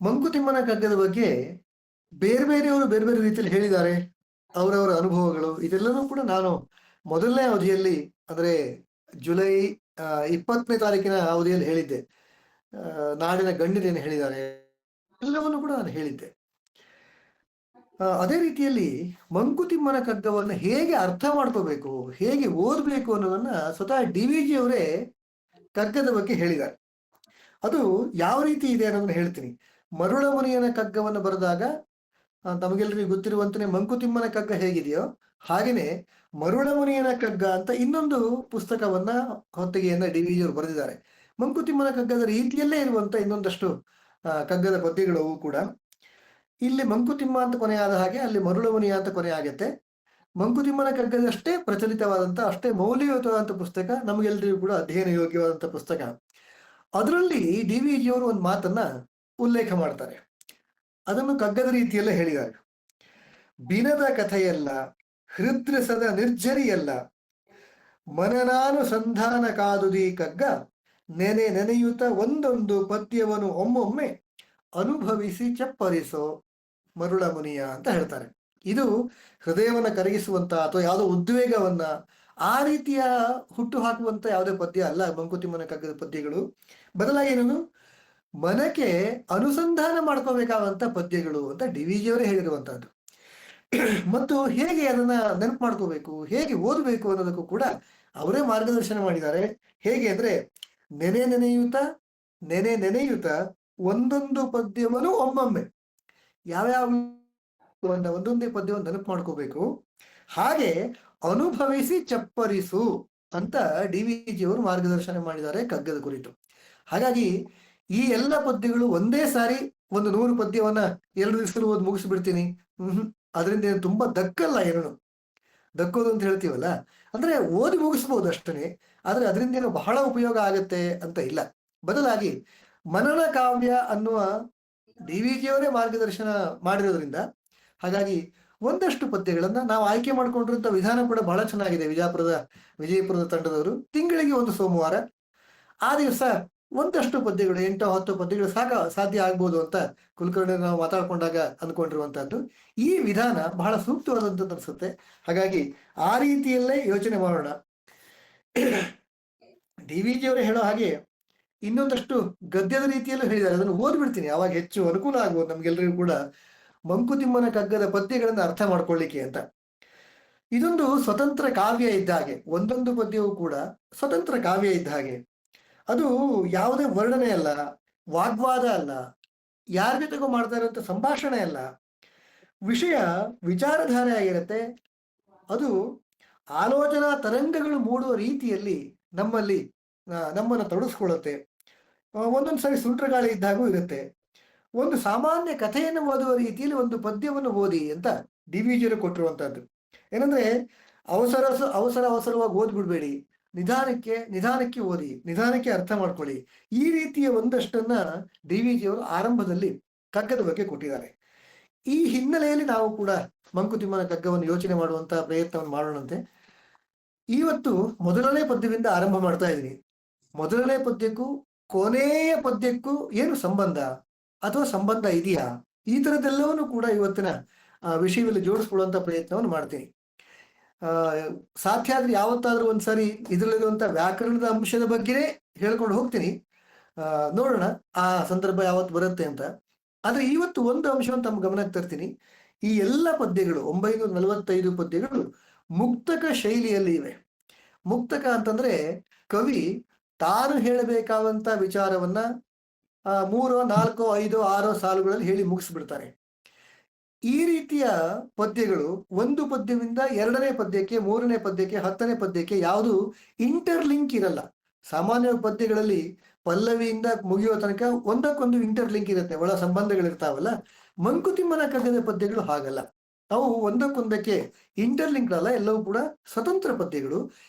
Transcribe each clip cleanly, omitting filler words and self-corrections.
ಮಂಕುತಿಮ್ಮನ ಕಗ್ಗದ ಬಗ್ಗೆ ಬೇರೆ ಬೇರೆಯವರು ಬೇರೆ ಬೇರೆ ರೀತಿಯಲ್ಲಿ ಹೇಳಿದ್ದಾರೆ. ಅವರವರ ಅನುಭವಗಳು ಇದೆಲ್ಲವೂ ಕೂಡ ನಾನು ಮೊದಲನೇ ಅವಧಿಯಲ್ಲಿ ಅಂದ್ರೆ ಜುಲೈ 20ನೇ ತಾರೀಕಿನ ಅವಧಿಯಲ್ಲಿ ಹೇಳಿದ್ದೆ. ನಾಡಿನ ಗಣ್ಯರೇನು ಹೇಳಿದ್ದಾರೆ ಎಲ್ಲವನ್ನು ಕೂಡ ನಾನು ಹೇಳಿದ್ದೆ. ಅದೇ ರೀತಿಯಲ್ಲಿ ಮಂಕುತಿಮ್ಮನ ಕಗ್ಗವನ್ನು ಹೇಗೆ ಅರ್ಥ ಮಾಡ್ಕೋಬೇಕು, ಹೇಗೆ ಓದಬೇಕು ಅನ್ನೋದನ್ನ ಸ್ವತಃ ಡಿ.ವಿ.ಜಿ ಅವರೇ ಕಗ್ಗದ ಬಗ್ಗೆ ಹೇಳಿದ್ದಾರೆ. ಅದು ಯಾವ ರೀತಿ ಇದೆ ಅನ್ನೋದನ್ನ ಹೇಳ್ತೀನಿ. ಮರುಳಮುನಿಯನ ಕಗ್ಗವನ್ನು ಬರೆದಾಗ ತಮಗೆಲ್ಲರಿಗೂ ಗೊತ್ತಿರುವಂತೆ ಮಂಕುತಿಮ್ಮನ ಕಗ್ಗ ಹೇಗಿದೆಯೋ ಹಾಗೇನೆ ಮರುಳಮುನಿಯನ ಕಗ್ಗ ಅಂತ ಇನ್ನೊಂದು ಪುಸ್ತಕವನ್ನ ಹೊತ್ತಿಗೆಯನ್ನ ಡಿ.ವಿ.ಜಿ ಅವರು ಬರೆದಿದ್ದಾರೆ. ಮಂಕುತಿಮ್ಮನ ಕಗ್ಗದ ರೀತಿಯಲ್ಲೇ ಇರುವಂತ ಇನ್ನೊಂದಷ್ಟು ಕಗ್ಗದ ಪದ್ಯಗಳು ಕೂಡ. ಇಲ್ಲಿ ಮಂಕುತಿಮ್ಮ ಅಂತ ಕೊನೆಯಾದ ಹಾಗೆ ಅಲ್ಲಿ ಮರುಳಮುನಿಯ ಅಂತ ಕೊನೆ ಆಗತ್ತೆ. ಮಂಕುತಿಮ್ಮನ ಕಗ್ಗದಷ್ಟೇ ಪ್ರಚಲಿತವಾದಂತ ಅಷ್ಟೇ ಮೌಲ್ಯಯುತವಾದಂತ ಪುಸ್ತಕ, ನಮಗೆಲ್ಲರಿಗೂ ಕೂಡ ಅಧ್ಯಯನ ಯೋಗ್ಯವಾದಂತ ಪುಸ್ತಕ. ಅದರಲ್ಲಿ ಡಿ.ವಿ.ಜಿ ಅವರು ಒಂದು ಮಾತನ್ನ ಉಲ್ಲೇಖ ಮಾಡ್ತಾರೆ. ಅದನ್ನು ಕಗ್ಗದ ರೀತಿಯಲ್ಲೇ ಹೇಳಿದ್ದಾರೆ. ಬಿನದ ಕಥೆಯಲ್ಲ, ಹೃದ್ರಸದ ನಿರ್ಜರಿಯಲ್ಲ, ಮನನಾನುಸಂಧಾನ ಕಾದುದಿ ಕಗ್ಗ, ನೆನೆಯುತ ಒಂದೊಂದು ಪದ್ಯವನ್ನು ಒಮ್ಮೊಮ್ಮೆ ಅನುಭವಿಸಿ ಚಪ್ಪರಿಸೋ ಮರುಳಮುನಿಯ ಅಂತ ಹೇಳ್ತಾರೆ. ಇದು ಹೃದಯವನ್ನ ಕರಗಿಸುವಂತ ಅಥವಾ ಯಾವುದೋ ಉದ್ವೇಗವನ್ನ ಆ ರೀತಿಯ ಹುಟ್ಟು ಹಾಕುವಂತ ಯಾವುದೇ ಪದ್ಯ ಅಲ್ಲ ಮಂಕುತಿಮ್ಮನ ಕಗ್ಗದ ಪದ್ಯಗಳು. ಬದಲಾಗಿ ಏನನ್ನು ಮನಕ್ಕೆ ಅನುಸಂಧಾನ ಮಾಡ್ಕೋಬೇಕಾದಂತ ಪದ್ಯಗಳು ಅಂತ ಡಿ.ವಿ.ಜಿ ಅವರೇ ಹೇಳಿರುವಂತಹದ್ದು. ಮತ್ತು ಹೇಗೆ ಅದನ್ನ ನೆನಪು ಮಾಡ್ಕೋಬೇಕು, ಹೇಗೆ ಓದಬೇಕು ಅನ್ನೋದಕ್ಕೂ ಕೂಡ ಅವರೇ ಮಾರ್ಗದರ್ಶನ ಮಾಡಿದ್ದಾರೆ. ಹೇಗೆ ಅಂದ್ರೆ ನೆನೆಯುತ್ತ ಒಂದೊಂದು ಪದ್ಯವನ್ನು ಒಮ್ಮೊಮ್ಮೆ ಯಾವ್ಯಾವ ಒಂದೊಂದೇ ಪದ್ಯವನ್ನು ನೆನಪು ಮಾಡ್ಕೋಬೇಕು, ಹಾಗೆ ಅನುಭವಿಸಿ ಚಪ್ಪರಿಸು ಅಂತ ಡಿ.ವಿ.ಜಿ ಅವರು ಮಾರ್ಗದರ್ಶನ ಮಾಡಿದ್ದಾರೆ ಕಗ್ಗದ ಕುರಿತು. ಹಾಗಾಗಿ ಈ ಎಲ್ಲ ಪದ್ಯಗಳು ಒಂದೇ ಸಾರಿ ಒಂದು 100 ಪದ್ಯವನ್ನ 2 ದಿವಸದಲ್ಲಿ ಓದಿ ಮುಗಿಸ್ಬಿಡ್ತೀನಿ, ಅದರಿಂದ ತುಂಬಾ ದಕ್ಕಲ್ಲ. ಏನು ದಕ್ಕೋದು ಅಂತ ಹೇಳ್ತೀವಲ್ಲ, ಅಂದ್ರೆ ಓದಿ ಮುಗಿಸ್ಬೋದು ಅಷ್ಟೇ, ಆದ್ರೆ ಅದರಿಂದ ಏನೋ ಬಹಳ ಉಪಯೋಗ ಆಗತ್ತೆ ಅಂತ ಇಲ್ಲ. ಬದಲಾಗಿ ಮನನ ಕಾವ್ಯ ಅನ್ನುವ ಡಿ.ವಿ.ಜಿ ಅವರೇ ಮಾರ್ಗದರ್ಶನ ಮಾಡಿರೋದ್ರಿಂದ ಹಾಗಾಗಿ ಒಂದಷ್ಟು ಪದ್ಯಗಳನ್ನ ನಾವು ಆಯ್ಕೆ ಮಾಡ್ಕೊಂಡಿರುವಂತ ವಿಧಾನ ಕೂಡ ಬಹಳ ಚೆನ್ನಾಗಿದೆ. ವಿಜಯಪುರದ ತಂಡದವರು ತಿಂಗಳಿಗೆ ಒಂದು ಸೋಮವಾರ ಆ ದಿವಸ ಒಂದಷ್ಟು ಪದ್ಯಗಳು 8-10 ಪದ್ಯಗಳು ಸಾಧ್ಯ ಆಗ್ಬೋದು ಅಂತ ಕುಲಕರ್ಣಿ ನಾವು ಮಾತಾಡ್ಕೊಂಡಾಗ ಅಂದ್ಕೊಂಡಿರುವಂತಹದ್ದು. ಈ ವಿಧಾನ ಬಹಳ ಸೂಕ್ತವಾದಂಥದ್ದು ಅನ್ಸುತ್ತೆ. ಹಾಗಾಗಿ ಆ ರೀತಿಯಲ್ಲೇ ಯೋಚನೆ ಮಾಡೋಣ. ಡಿ.ವಿ.ಜಿ ಅವರು ಹೇಳೋ ಹಾಗೆ ಇನ್ನೊಂದಷ್ಟು ಗದ್ಯದ ರೀತಿಯಲ್ಲೂ ಹೇಳಿದ್ದಾರೆ. ಅದನ್ನು ಓದ್ಬಿಡ್ತೀನಿ, ಅವಾಗ ಹೆಚ್ಚು ಅನುಕೂಲ ಆಗ್ಬೋದು ನಮ್ಗೆಲ್ರಿಗೂ ಕೂಡ ಮಂಕುತಿಮ್ಮನ ಕಗ್ಗದ ಪದ್ಯಗಳನ್ನ ಅರ್ಥ ಮಾಡ್ಕೊಳ್ಳಿಕ್ಕೆ ಅಂತ. ಇದೊಂದು ಸ್ವತಂತ್ರ ಕಾವ್ಯ ಇದ್ದ ಹಾಗೆ, ಒಂದೊಂದು ಪದ್ಯವೂ ಕೂಡ ಸ್ವತಂತ್ರ ಕಾವ್ಯ ಇದ್ದ ಹಾಗೆ. ಅದು ಯಾವುದೇ ವರ್ಣನೆ ಅಲ್ಲ, ವಾಗ್ವಾದ ಅಲ್ಲ, ಯಾರ ಜೊತೆಗೂ ಮಾಡ್ತಾ ಇರುವಂತ ಸಂಭಾಷಣೆ ಅಲ್ಲ, ವಿಷಯ ವಿಚಾರಧಾರೆ ಆಗಿರುತ್ತೆ. ಅದು ಆಲೋಚನಾ ತರಂಗಗಳು ಮೂಡುವ ರೀತಿಯಲ್ಲಿ ನಮ್ಮನ್ನು ತೊಡಗಿಸ್ಕೊಳ್ಳುತ್ತೆ. ಒಂದೊಂದ್ಸರಿ ಸುಂಟ್ರಗಾಳಿ ಇದ್ದಾಗೂ ಇರುತ್ತೆ. ಒಂದು ಸಾಮಾನ್ಯ ಕಥೆಯನ್ನು ಓದುವ ರೀತಿಯಲ್ಲಿ ಒಂದು ಪದ್ಯವನ್ನು ಓದಿ ಅಂತ ಡಿ.ವಿ.ಜಿ ಅವರು ಕೊಟ್ಟಿರುವಂತಹದ್ದು. ಏನಂದ್ರೆ ಅವಸರವಾಗಿ ಓದ್ಬಿಡ್ಬೇಡಿ, ನಿಧಾನಕ್ಕೆ ಓದಿ, ನಿಧಾನಕ್ಕೆ ಅರ್ಥ ಮಾಡ್ಕೊಳ್ಳಿ. ಈ ರೀತಿಯ ಒಂದಷ್ಟನ್ನ ಡಿ.ವಿ.ಜಿ ಅವರು ಆರಂಭದಲ್ಲಿ ಕಗ್ಗದ ಬಗ್ಗೆ ಕೊಟ್ಟಿದ್ದಾರೆ. ಈ ಹಿನ್ನೆಲೆಯಲ್ಲಿ ನಾವು ಕೂಡ ಮಂಕುತಿಮ್ಮನ ಕಗ್ಗವನ್ನು ಯೋಚನೆ ಮಾಡುವಂತಹ ಪ್ರಯತ್ನವನ್ನು ಮಾಡೋಣಂತೆ. ಇವತ್ತು ಮೊದಲನೇ ಪದ್ಯದಿಂದ ಆರಂಭ ಮಾಡ್ತಾ ಇದ್ದೀನಿ. ಮೊದಲನೇ ಪದ್ಯಕ್ಕೂ ಕೊನೆಯ ಪದ್ಯಕ್ಕೂ ಏನು ಸಂಬಂಧ ಅಥವಾ ಸಂಬಂಧ ಇದೆಯಾ, ಈ ತರದ್ದೆಲ್ಲವನ್ನು ಕೂಡ ಇವತ್ತಿನ ವಿಷಯದಲ್ಲಿ ಜೋಡಿಸ್ಕೊಳ್ಳುವಂತ ಪ್ರಯತ್ನವನ್ನು ಮಾಡ್ತೀನಿ. ಸಾಧ್ಯ ಆದ್ರೆ ಯಾವತ್ತಾದ್ರೂ ಒಂದ್ಸರಿ ಇದರಲ್ಲಿರುವಂತ ವ್ಯಾಕರಣದ ಅಂಶದ ಬಗ್ಗೆನೇ ಹೇಳ್ಕೊಂಡು ಹೋಗ್ತೀನಿ. ನೋಡೋಣ ಆ ಸಂದರ್ಭ ಯಾವತ್ತು ಬರುತ್ತೆ ಅಂತ. ಆದ್ರೆ ಇವತ್ತು ಒಂದು ಅಂಶವನ್ನು ತಮ್ಮ ಗಮನಕ್ಕೆ ತರ್ತೀನಿ. ಈ ಎಲ್ಲ ಪದ್ಯಗಳು 945 ಪದ್ಯಗಳು ಮುಕ್ತಕ ಶೈಲಿಯಲ್ಲಿ ಇವೆ. ಮುಕ್ತಕ ಅಂತಂದ್ರೆ ಕವಿ ತಾನು ಹೇಳಬೇಕಾದಂತ ವಿಚಾರವನ್ನ 3, 4, 5, 6 ಸಾಲುಗಳಲ್ಲಿ ಹೇಳಿ ಮುಗಿಸ್ಬಿಡ್ತಾರೆ. ಈ ರೀತಿಯ ಪದ್ಯಗಳು ಒಂದು ಪದ್ಯದಿಂದ 2ನೇ ಪದ್ಯಕ್ಕೆ, 3ನೇ ಪದ್ಯಕ್ಕೆ, 10ನೇ ಪದ್ಯಕ್ಕೆ ಯಾವುದು ಇಂಟರ್ಲಿಂಕ್ ಇರಲ್ಲ. ಸಾಮಾನ್ಯ ಪದ್ಯಗಳಲ್ಲಿ ಪಲ್ಲವಿಯಿಂದ ಮುಗಿಯುವ ತನಕ ಒಂದಕ್ಕೊಂದು ಇಂಟರ್ಲಿಂಕ್ ಇರುತ್ತೆ, ಒಳ ಸಂಬಂಧಗಳಿರ್ತಾವಲ್ಲ. ಮಂಕುತಿಮ್ಮನ ಕಗ್ಗದ ಪದ್ಯಗಳು ಹಾಗಲ್ಲ, ಅವು ಒಂದಕ್ಕೊಂದಕ್ಕೆ ಇಂಟರ್ಲಿಂಕ್ ಅಲ್ಲ, ಎಲ್ಲವೂ ಕೂಡ ಸ್ವತಂತ್ರ ಪದ್ಯಗಳು.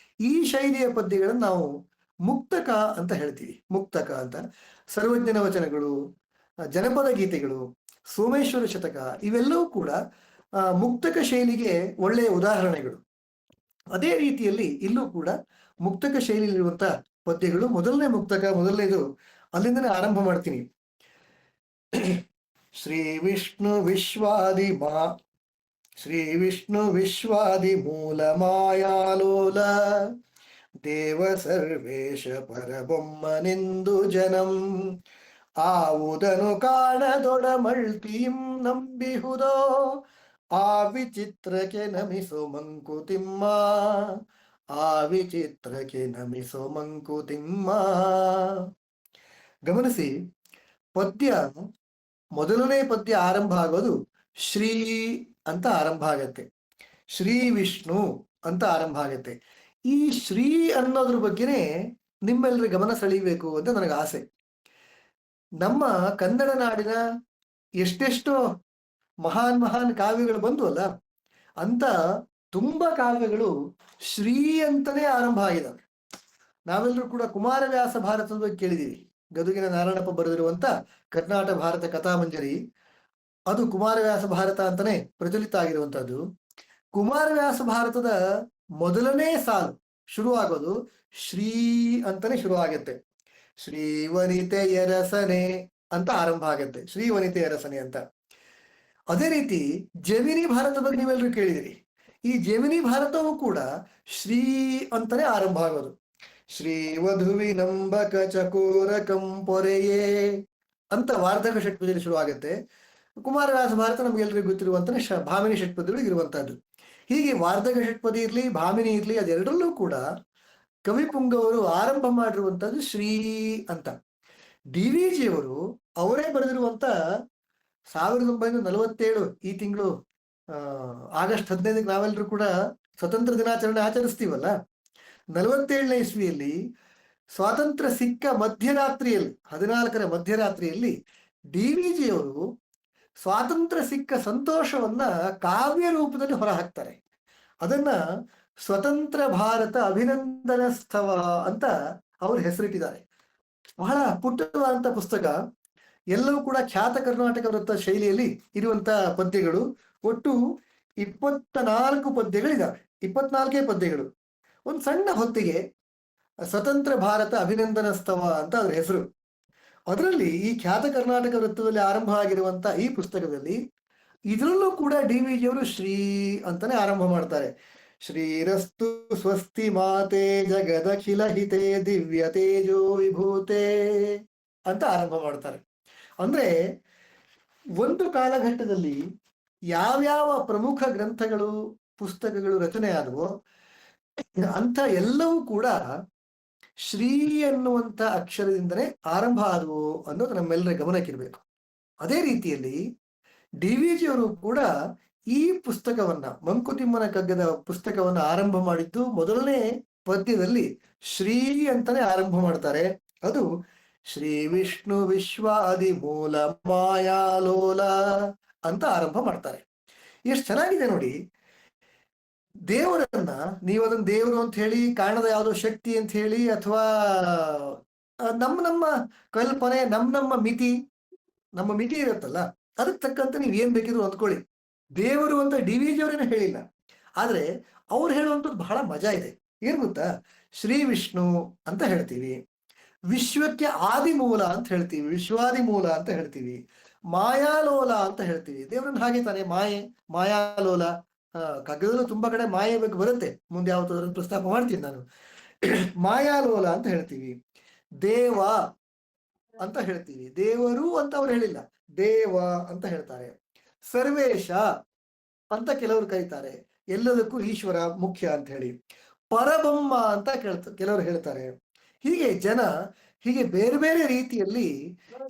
ಈ ಶೈಲಿಯ ಪದ್ಯಗಳನ್ನು ನಾವು ಮುಕ್ತಕ ಅಂತ ಹೇಳ್ತೀವಿ. ಮುಕ್ತಕ ಅಂತ ಸರ್ವಜ್ಞನ ವಚನಗಳು, ಜನಪದ ಗೀತೆಗಳು, ಸೋಮೇಶ್ವರ ಶತಕ ಇವೆಲ್ಲವೂ ಕೂಡ ಮುಕ್ತಕ ಶೈಲಿಗೆ ಒಳ್ಳೆಯ ಉದಾಹರಣೆಗಳು. ಅದೇ ರೀತಿಯಲ್ಲಿ ಇಲ್ಲೂ ಕೂಡ ಮುಕ್ತಕ ಶೈಲಿಯಲ್ಲಿರುವಂತ ಪದ್ಯಗಳು. ಮೊದಲನೇದು ಅಲ್ಲಿಂದನೇ ಆರಂಭ ಮಾಡ್ತೀನಿ. ಶ್ರೀ ವಿಷ್ಣು ವಿಶ್ವಾದಿ ಮೂಲ ಮಾಯಾಲೋಲ ದೇವ ಸರ್ವೇಶ ಪರಬೊಮ್ಮನೆಂದು ಜನಂ ಆವುದನು ಕಾಣದೊಡಮಳ್ತಿಂ ನಂಬಿಹುದೋ ಆ ವಿಚಿತ್ರಕ್ಕೆ ನಮಿಸು ಮಂಕುತಿಮ್ಮ ಗಮನಿಸಿ, ಪದ್ಯ ಮೊದಲನೇ ಪದ್ಯ ಆರಂಭ ಆಗೋದು ಶ್ರೀ ಅಂತ ಆರಂಭ ಆಗತ್ತೆ, ಶ್ರೀ ವಿಷ್ಣು ಅಂತ ಆರಂಭ ಆಗತ್ತೆ. ಈ ಶ್ರೀ ಅನ್ನೋದ್ರ ಬಗ್ಗೆನೇ ನಿಮ್ಮೆಲ್ಲರ ಗಮನ ಸೆಳೀಬೇಕು ಅಂತ ನನಗೆ ಆಸೆ. ನಮ್ಮ ಕನ್ನಡ ನಾಡಿನ ಎಷ್ಟೆಷ್ಟೋ ಮಹಾನ್ ಕಾವ್ಯಗಳು ಬಂದು ಅಲ್ಲ, ಅಂತ ತುಂಬಾ ಕಾವ್ಯಗಳು ಶ್ರೀ ಅಂತಾನೆ ಆರಂಭ ಆಗಿದ್ದಾವೆ. ನಾವೆಲ್ಲರೂ ಕೂಡ ಕುಮಾರವ್ಯಾಸ ಭಾರತದ ಬಗ್ಗೆ ಕೇಳಿದೀವಿ. ಗದುಗಿನ ನಾರಾಯಣಪ್ಪ ಬರೆದಿರುವಂತ ಕರ್ನಾಟಕ ಭಾರತ ಕಥಾಮಂಜರಿ, ಅದು ಕುಮಾರವ್ಯಾಸ ಭಾರತ ಅಂತಾನೆ ಪ್ರಚಲಿತ ಆಗಿರುವಂತಹದ್ದು. ಕುಮಾರವ್ಯಾಸ ಭಾರತದ ಮೊದಲನೇ ಸಾಲು ಶುರುವಾಗೋದು ಶ್ರೀ ಅಂತಾನೆ ಶುರು ಆಗತ್ತೆ. ಶ್ರೀ ವನಿತೆಯ ರಸನೆ ಅಂತ ಆರಂಭ ಆಗತ್ತೆ, ಶ್ರೀ ವನಿತೆಯ ರಸನೆ ಅಂತ. ಅದೇ ರೀತಿ ಜಮಿನಿ ಭಾರತ ಬಗ್ಗೆ ನೀವೆಲ್ಲರೂ ಕೇಳಿದಿರಿ. ಈ ಜಮಿನಿ ಭಾರತವೂ ಕೂಡ ಶ್ರೀ ಅಂತಾನೆ ಆರಂಭ ಆಗೋದು. ಶ್ರೀ ವಧುವಿನಂಬಕ ಚಕೋರ ಕಂಪೊರೆಯೇ ಅಂತ ವಾರ್ಧಕ ಷಟ್ಪದಿಯಲ್ಲಿ ಶುರು ಆಗುತ್ತೆ. ಕುಮಾರವ್ಯಾಸ ಭಾರತ ನಮ್ಗೆಲ್ರಿಗೂ ಗೊತ್ತಿರುವಂತಾನೆ ಭಾಮಿನಿ ಷಟ್ಪದಿಗಳಿಗೆ ಇರುವಂತಹದ್ದು. ಹೀಗೆ ವಾರ್ಧಕ ಷಟ್ಪದಿ ಇರ್ಲಿ, ಭಾಮಿನಿ ಇರ್ಲಿ, ಅದೆರಡರಲ್ಲೂ ಕೂಡ ಕವಿ ಪುಂಗವರು ಆರಂಭ ಮಾಡಿರುವಂತಹದ್ದು ಶ್ರೀ ಅಂತ. DVG ಅವರು ಅವರೇ ಬರೆದಿರುವಂತ 1947 ಈ ತಿಂಗಳು ಆಗಸ್ಟ್ 15ಕ್ಕೆ ನಾವೆಲ್ಲರೂ ಕೂಡ ಸ್ವತಂತ್ರ ದಿನಾಚರಣೆ ಆಚರಿಸ್ತೀವಲ್ಲ, 47ನೇ ಇಸ್ವಿಯಲ್ಲಿ ಸ್ವಾತಂತ್ರ್ಯ ಸಿಕ್ಕ ಮಧ್ಯರಾತ್ರಿಯಲ್ಲಿ 14ರ ಮಧ್ಯರಾತ್ರಿಯಲ್ಲಿ DVG ಅವರು ಸ್ವಾತಂತ್ರ್ಯ ಸಿಕ್ಕ ಸಂತೋಷವನ್ನ ಕಾವ್ಯ ರೂಪದಲ್ಲಿ ಹೊರಹಾಕ್ತಾರೆ. ಅದನ್ನ ಸ್ವತಂತ್ರ ಭಾರತ ಅಭಿನಂದನಸ್ತವ ಅಂತ ಅವರು ಹೆಸರಿಟ್ಟಿದ್ದಾರೆ. ಬಹಳ ಪುಟ್ಟವಾದಂತ ಪುಸ್ತಕ, ಎಲ್ಲವೂ ಕೂಡ ಖ್ಯಾತ ಕರ್ನಾಟಕ ವೃತ್ತ ಶೈಲಿಯಲ್ಲಿ ಇರುವಂತಹ ಪದ್ಯಗಳು. ಒಟ್ಟು 24 ಪದ್ಯಗಳಿದಾವೆ, 24 ಪದ್ಯಗಳು. ಒಂದು ಸಣ್ಣ ಹೊತ್ತಿಗೆ ಸ್ವತಂತ್ರ ಭಾರತ ಅಭಿನಂದನಸ್ತವ ಅಂತ ಅದ್ರ ಹೆಸರು. ಅದರಲ್ಲಿ ಈ ಖ್ಯಾತ ಕರ್ನಾಟಕ ವೃತ್ತದಲ್ಲಿ ಆರಂಭ ಆಗಿರುವಂತ ಈ ಪುಸ್ತಕದಲ್ಲಿ ಇದರಲ್ಲೂ ಕೂಡ DVG ಅವರು ಶ್ರೀ ಅಂತಾನೆ ಆರಂಭ ಮಾಡ್ತಾರೆ. ಶ್ರೀರಸ್ತು ಸ್ವಸ್ತಿ ಮಾತೆ ಜಗದಖಿಲ ಹಿತೆ ದಿವ್ಯ ತೇಜೋ ವಿಭೂತೆ ಅಂತ ಆರಂಭ ಮಾಡ್ತಾರೆ. ಅಂದ್ರೆ ಒಂದು ಕಾಲಘಟ್ಟದಲ್ಲಿ ಯಾವ್ಯಾವ ಪ್ರಮುಖ ಗ್ರಂಥಗಳು, ಪುಸ್ತಕಗಳು ರಚನೆ ಆದವೋ ಅಂತ ಎಲ್ಲವೂ ಕೂಡ ಶ್ರೀ ಅನ್ನುವಂಥ ಅಕ್ಷರದಿಂದಲೇ ಆರಂಭ ಆದವು ಅನ್ನೋದು ನಮ್ಮೆಲ್ಲರ ಗಮನಕ್ಕಿರಬೇಕು. ಅದೇ ರೀತಿಯಲ್ಲಿ DVG ಅವರು ಕೂಡ ಈ ಪುಸ್ತಕವನ್ನ, ಮಂಕುತಿಮ್ಮನ ಕಗ್ಗದ ಪುಸ್ತಕವನ್ನ ಆರಂಭ ಮಾಡಿದ್ದು ಮೊದಲನೇ ಪದ್ಯದಲ್ಲಿ ಶ್ರೀ ಅಂತಾನೆ ಆರಂಭ ಮಾಡ್ತಾರೆ. ಅದು ಶ್ರೀ ವಿಷ್ಣು ವಿಶ್ವಾದಿ ಮೂಲ ಮಾಯಾಲೋಲ ಅಂತ ಆರಂಭ ಮಾಡ್ತಾರೆ. ಎಷ್ಟು ಚೆನ್ನಾಗಿದೆ ನೋಡಿ. ದೇವರನ್ನ ನೀವು ಅದನ್ನ ದೇವರು ಅಂತ ಹೇಳಿ, ಕಾಣದ ಯಾವುದೋ ಶಕ್ತಿ ಅಂತ ಹೇಳಿ, ಅಥವಾ ನಮ್ಮ ಕಲ್ಪನೆ, ನಮ್ಮ ಮಿತಿ ಇರುತ್ತಲ್ಲ, ಅದಕ್ಕೆ ತಕ್ಕಂತೆ ನೀವ್ ಏನ್ ಬೇಕಿದ್ರು ಅಂದ್ಕೊಳ್ಳಿ. ದೇವರು ಅಂತ DVG ಅವರೇನು ಹೇಳಿಲ್ಲ, ಆದ್ರೆ ಅವ್ರು ಹೇಳುವಂಥದ್ದು ಬಹಳ ಮಜಾ ಇದೆ. ಏನ್ ಗೊತ್ತಾ? ಶ್ರೀ ವಿಷ್ಣು ಅಂತ ಹೇಳ್ತೀವಿ, ವಿಶ್ವಕ್ಕೆ ಆದಿ ಮೂಲ ಅಂತ ಹೇಳ್ತೀವಿ, ವಿಶ್ವಾದಿ ಮೂಲ ಅಂತ ಹೇಳ್ತೀವಿ, ಮಾಯಾಲೋಲ ಅಂತ ಹೇಳ್ತೀವಿ. ದೇವರನ್ನ ಹಾಗೆ ತಾನೆ ಮಾಯಾಲೋಲ. ಕಗ್ಗದಲ್ಲೂ ತುಂಬಾ ಕಡೆ ಮಾಯೆ ಬಗ್ಗೆ ಬರುತ್ತೆ, ಮುಂದೆ ಯಾವತ್ತಾದ್ರೂ ಪ್ರಸ್ತಾಪ ಮಾಡ್ತೀನಿ ನಾನು. ಮಾಯಾಲೋಲ ಅಂತ ಹೇಳ್ತೀವಿ, ದೇವ ಅಂತ ಹೇಳ್ತೀವಿ. ದೇವರು ಅಂತ ಅವ್ರು ಹೇಳಿಲ್ಲ, ದೇವ ಅಂತ ಹೇಳ್ತಾರೆ. ಸರ್ವೇಶ ಅಂತ ಕೆಲವರು ಕರೀತಾರೆ, ಎಲ್ಲದಕ್ಕೂ ಈಶ್ವರ ಮುಖ್ಯ ಅಂತ ಹೇಳಿ. ಪರಬ್ರಹ್ಮ ಅಂತ ಕೆಲವರು ಹೇಳ್ತಾರೆ. ಹೀಗೆ ಬೇರೆ ಬೇರೆ ರೀತಿಯಲ್ಲಿ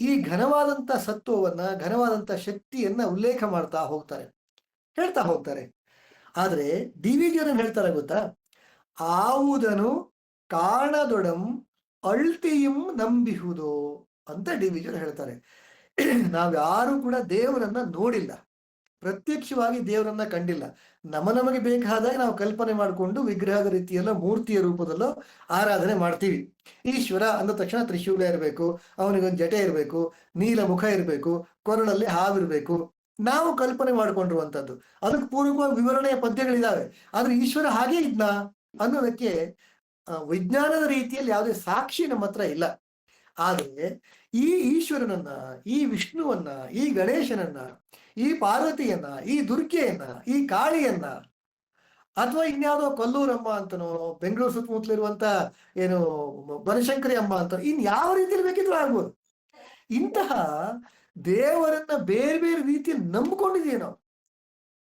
ಈ ಘನವಾದಂತ ಸತ್ವವನ್ನ, ಘನವಾದಂತ ಶಕ್ತಿಯನ್ನ ಉಲ್ಲೇಖ ಹೇಳ್ತಾ ಹೋಗ್ತಾರೆ. ಆದ್ರೆ DVG ಅವರೇನು ಹೇಳ್ತಾರೆ ಗೊತ್ತಾ? ಆವುದನು ಕಾಣದೊಡಂ ಅಳ್ತಿಯಂ ನಂಬಿಹುದು ಅಂತ DVG ಅವರು ಹೇಳ್ತಾರೆ. ನಾವ್ಯಾರು ಕೂಡ ದೇವರನ್ನ ನೋಡಿಲ್ಲ, ಪ್ರತ್ಯಕ್ಷವಾಗಿ ದೇವರನ್ನ ಕಂಡಿಲ್ಲ. ನಮಗೆ ಬೇಕಾದಾಗ ನಾವು ಕಲ್ಪನೆ ಮಾಡಿಕೊಂಡು ವಿಗ್ರಹದ ರೀತಿಯಲ್ಲ, ಮೂರ್ತಿಯ ರೂಪದಲ್ಲೋ ಆರಾಧನೆ ಮಾಡ್ತೀವಿ. ಈಶ್ವರ ಅಂದ ತಕ್ಷಣ ತ್ರಿಶೂಲ ಇರಬೇಕು, ಅವನಿಗೊಂದು ಜಟೆ ಇರಬೇಕು, ನೀಲ ಮುಖ ಇರಬೇಕು, ಕೊರಳಲ್ಲಿ ಹಾವಿರ್ಬೇಕು, ನಾವು ಕಲ್ಪನೆ ಮಾಡ್ಕೊಂಡಿರುವಂತದ್ದು. ಅದಕ್ಕೆ ಪೂರ್ವಕವಾಗಿ ವಿವರಣೆಯ ಪದ್ಯಗಳಿದಾವೆ. ಆದ್ರೆ ಈಶ್ವರ ಹಾಗೆ ಇದ್ನಾ ಅನ್ನೋದಕ್ಕೆ ವಿಜ್ಞಾನದ ರೀತಿಯಲ್ಲಿ ಯಾವುದೇ ಸಾಕ್ಷಿ ನಮ್ಮ ಹತ್ರ ಇಲ್ಲ. ಆದ್ರೆ ಈ ಈಶ್ವರನನ್ನ, ಈ ವಿಷ್ಣುವನ್ನ, ಈ ಗಣೇಶನನ್ನ, ಈ ಪಾರ್ವತಿಯನ್ನ, ಈ ದುರ್ಗೆಯನ್ನ, ಈ ಕಾಳಿಯನ್ನ, ಅಥವಾ ಇನ್ಯಾವುದೋ ಕೊಲ್ಲೂರಮ್ಮ ಅಂತನೋ, ಬೆಂಗಳೂರು ಸುತ್ತಮುತ್ತಲಿರುವಂತ ಏನು ಬನಶಂಕರಿ ಅಮ್ಮ ಅಂತ, ಇನ್ ಯಾವ ರೀತಿಯಲ್ಲಿ ಬೇಕಿದ್ರು ಆಗ್ಬೋದು. ಇಂತಹ ದೇವರನ್ನ ಬೇರೆ ಬೇರೆ ರೀತಿಯಲ್ಲಿ ನಂಬಿಕೊಂಡಿದೀವಿ ನಾವು.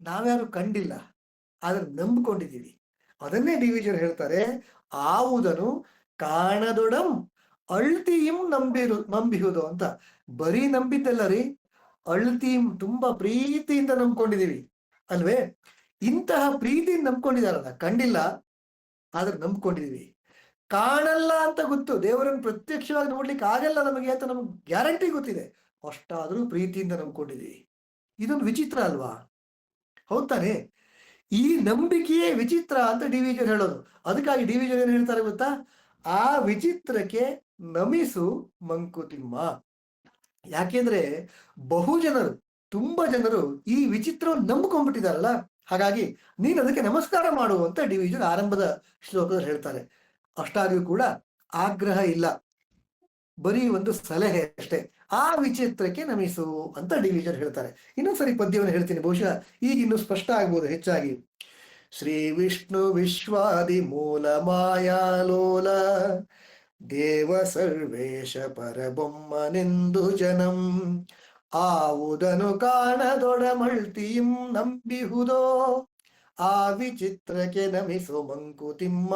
ನಾವ್ಯಾರು ಕಂಡಿಲ್ಲ, ಆದ್ರೆ ನಂಬಿಕೊಂಡಿದ್ದೀವಿ. ಅದನ್ನೇ ಡಿವಿಜನ್ ಹೇಳ್ತಾರೆ, ಆವುದನು ಕಾಣದೊಡಂ ಅಳ್ತಿಯಂ ನಂಬಿಹುದು ಅಂತ. ಬರೀ ನಂಬಿದ್ದಲ್ಲ ರೀ, ಅಳ್ತಿಯಂ ತುಂಬಾ ಪ್ರೀತಿಯಿಂದ ನಂಬ್ಕೊಂಡಿದೀವಿ ಅಲ್ವೇ. ಇಂತಹ ಪ್ರೀತಿಯಿಂದ ನಂಬ್ಕೊಂಡಿದಾರಲ್ಲ, ಕಂಡಿಲ್ಲ ಆದ್ರೆ ನಂಬ್ಕೊಂಡಿದೀವಿ. ಕಾಣಲ್ಲ ಅಂತ ಗೊತ್ತು, ದೇವರನ್ನು ಪ್ರತ್ಯಕ್ಷವಾಗಿ ನೋಡ್ಲಿಕ್ಕೆ ಆಗಲ್ಲ ನಮಗೆ ಅಂತ ನಮ್ಗೆ ಗ್ಯಾರಂಟಿ ಗೊತ್ತಿದೆ, ಅಷ್ಟಾದ್ರೂ ಪ್ರೀತಿಯಿಂದ ನಂಬ್ಕೊಂಡಿದೀವಿ. ಇದೊಂದು ವಿಚಿತ್ರ ಅಲ್ವಾ? ಹೌದ್ ತಾನೆ? ಈ ನಂಬಿಕೆಯೇ ವಿಚಿತ್ರ ಅಂತ ಡಿವಿಜನ್ ಹೇಳೋದು. ಅದಕ್ಕಾಗಿ ಡಿವಿಜನ್ ಏನ್ ಹೇಳ್ತಾರೆ ಗೊತ್ತಾ? ಆ ವಿಚಿತ್ರಕ್ಕೆ ನಮಿಸು ಮಂಕುತಿಮ್ಮ. ಯಾಕೆಂದ್ರೆ ಬಹುಜನರು, ತುಂಬಾ ಜನರು ಈ ವಿಚಿತ್ರವನ್ನು ನಂಬಿಕೊಂಡ್ಬಿಟ್ಟಿದಾರಲ್ಲ, ಹಾಗಾಗಿ ನೀನು ಅದಕ್ಕೆ ನಮಸ್ಕಾರ ಮಾಡು ಅಂತ ಡಿವಿಜನ್ ಆರಂಭದ ಶ್ಲೋಕದಲ್ಲಿ ಹೇಳ್ತಾರೆ. ಅಷ್ಟಾಗಿಯೂ ಕೂಡ ಆಗ್ರಹ ಇಲ್ಲ, ಬರೀ ಒಂದು ಸಲಹೆ ಅಷ್ಟೇ. ಆ ವಿಚಿತ್ರಕ್ಕೆ ನಮಿಸು ಅಂತ ಡಿವಿಜನ್ ಹೇಳ್ತಾರೆ. ಇನ್ನೊಂದ್ಸರಿ ಪದ್ಯವನ್ನು ಹೇಳ್ತೀನಿ, ಬಹುಶಃ ಈಗ ಇನ್ನು ಸ್ಪಷ್ಟ ಆಗ್ಬೋದು ಹೆಚ್ಚಾಗಿ. ಶ್ರೀ ವಿಷ್ಣು ವಿಶ್ವಾದಿ ಮೂಲ ಮಾಯಾಲೋಲ ದೇವ ಸರ್ವೇಶ ಪರಬೊಮ್ಮನೆಂದು ಜನಂ ಆವುದನು ಕಾಣದೊಡಮಳ್ತಿಯಂ ನಂಬಿಹುದೋ ಆ ವಿಚಿತ್ರಕ್ಕೆ ನಮಿಸು ಮಂಕುತಿಮ್ಮ,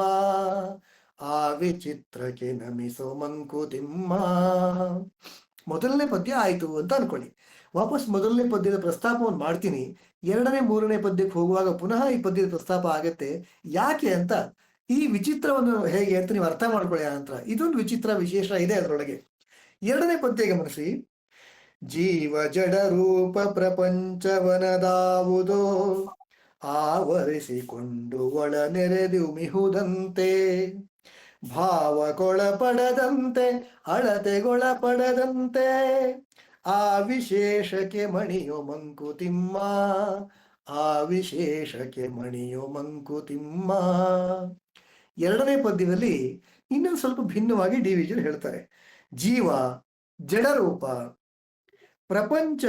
ಆ ವಿಚಿತ್ರಕ್ಕೆ ನಮಿಸು ಮಂಕುತಿಮ್ಮ. ಮೊದಲನೇ ಪದ್ಯ ಆಯ್ತು ಅಂತ ಅನ್ಕೊಳ್ಳಿ. ವಾಪಸ್ ಮೊದಲನೇ ಪದ್ಯದ ಪ್ರಸ್ತಾಪವನ್ನು ಮಾಡ್ತೀನಿ. ಎರಡನೇ ಮೂರನೇ ಪದ್ಯಕ್ಕೆ ಹೋಗುವಾಗ ಪುನಃ ಈ ಪದ್ಯದ ಪ್ರಸ್ತಾಪ ಆಗತ್ತೆ. ಯಾಕೆ ಅಂತ, ಈ ವಿಚಿತ್ರವನ್ನು ಹೇಗೆ ಅಂತ ನೀವು ಅರ್ಥ ಮಾಡ್ಕೊಳ್ಳಿ ನಂತರ. ಇದೊಂದು ವಿಚಿತ್ರ ವಿಶೇಷ ಇದೆ ಅದರೊಳಗೆ. ಎರಡನೇ ಪದ್ಯ ಗಮನಿಸಿ. ಜೀವ ಜಡ ರೂಪ ಪ್ರಪಂಚವನದಾವುದೋ ಆವರಿಸಿಕೊಂಡು ಒಳ ನೆರೆದು ಮಿಹುದಂತೆ ಭಾವಗೊಳಪಡದಂತೆ ಅಳತೆಗೊಳಪಡದಂತೆ ಆ ವಿಶೇಷಕ್ಕೆ ಮಣಿಯೋ ಮಂಕುತಿಮ್ಮ, ಆ ವಿಶೇಷಕ್ಕೆ ಮಣಿಯೋ ಮಂಕುತಿಮ್ಮ. ಎರಡನೇ ಪದ್ಯದಲ್ಲಿ ಇನ್ನೊಂದು ಸ್ವಲ್ಪ ಭಿನ್ನವಾಗಿ ಡಿವಿಜನ್ ಹೇಳ್ತಾರೆ. ಜೀವ ಜಡರೂಪ, ಪ್ರಪಂಚ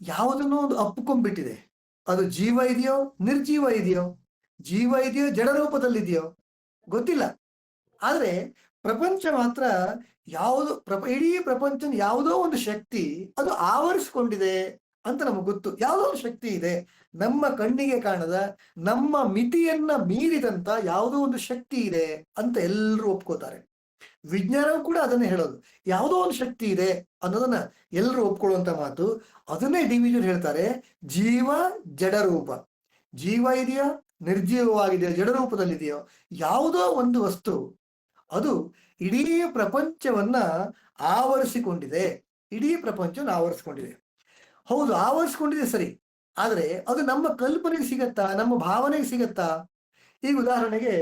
ಯಾವುದನ್ನೋ ಒಂದು ಅಪ್ಪಿಕೊಂಡ್ಬಿಟ್ಟಿದೆ. ಅದು ಜೀವ ಇದೆಯೋ ನಿರ್ಜೀವ ಇದೆಯೋ, ಜೀವ ಇದೆಯೋ ಜಡರೂಪದಲ್ಲಿದೆಯೋ ಗೊತ್ತಿಲ್ಲ. ಆದ್ರೆ ಪ್ರಪಂಚ ಮಾತ್ರ ಯಾವುದು ಇಡೀ ಪ್ರಪಂಚ ಯಾವುದೋ ಒಂದು ಶಕ್ತಿ ಅದು ಆವರಿಸಿಕೊಂಡಿದೆ ಅಂತ ನಮಗೆ ಗೊತ್ತು. ಯಾವುದೋ ಒಂದು ಶಕ್ತಿ ಇದೆ, ನಮ್ಮ ಕಣ್ಣಿಗೆ ಕಾಣದ, ನಮ್ಮ ಮಿತಿಯನ್ನ ಮೀರಿದಂತ ಯಾವುದೋ ಒಂದು ಶಕ್ತಿ ಇದೆ ಅಂತ ಎಲ್ಲರೂ ಒಪ್ಕೋತಾರೆ. ವಿಜ್ಞಾನವು ಕೂಡ ಅದನ್ನೇ ಹೇಳೋದು, ಯಾವುದೋ ಒಂದು ಶಕ್ತಿ ಇದೆ ಅನ್ನೋದನ್ನ ಎಲ್ಲರೂ ಒಪ್ಕೊಳ್ಳುವಂತ ಮಾತು. ಅದನ್ನೇ ಡಿವಿಜನ್ ಹೇಳ್ತಾರೆ, ಜೀವ ಜಡರೂಪ. ಜೀವ ಇದೆಯೋ ನಿರ್ಜೀವವಾಗಿದೆಯೋ ಜಡರೂಪದಲ್ಲಿದೆಯೋ ಯಾವುದೋ ಒಂದು ವಸ್ತು ಅದು ಇಡೀ ಪ್ರಪಂಚವನ್ನ ಆವರಿಸಿಕೊಂಡಿದೆ. ಇಡೀ ಪ್ರಪಂಚವನ್ನು ಆವರಿಸಿಕೊಂಡಿದೆ. ಹೌದು, ಆವರಿಸಿಕೊಂಡಿದೆ ಸರಿ, ಆದ್ರೆ ಅದು ನಮ್ಮ ಕಲ್ಪನೆಗೆ ಸಿಗತ್ತಾ, ನಮ್ಮ ಭಾವನೆಗೆ ಸಿಗತ್ತಾ? ಈಗ ಉದಾಹರಣೆಗೆ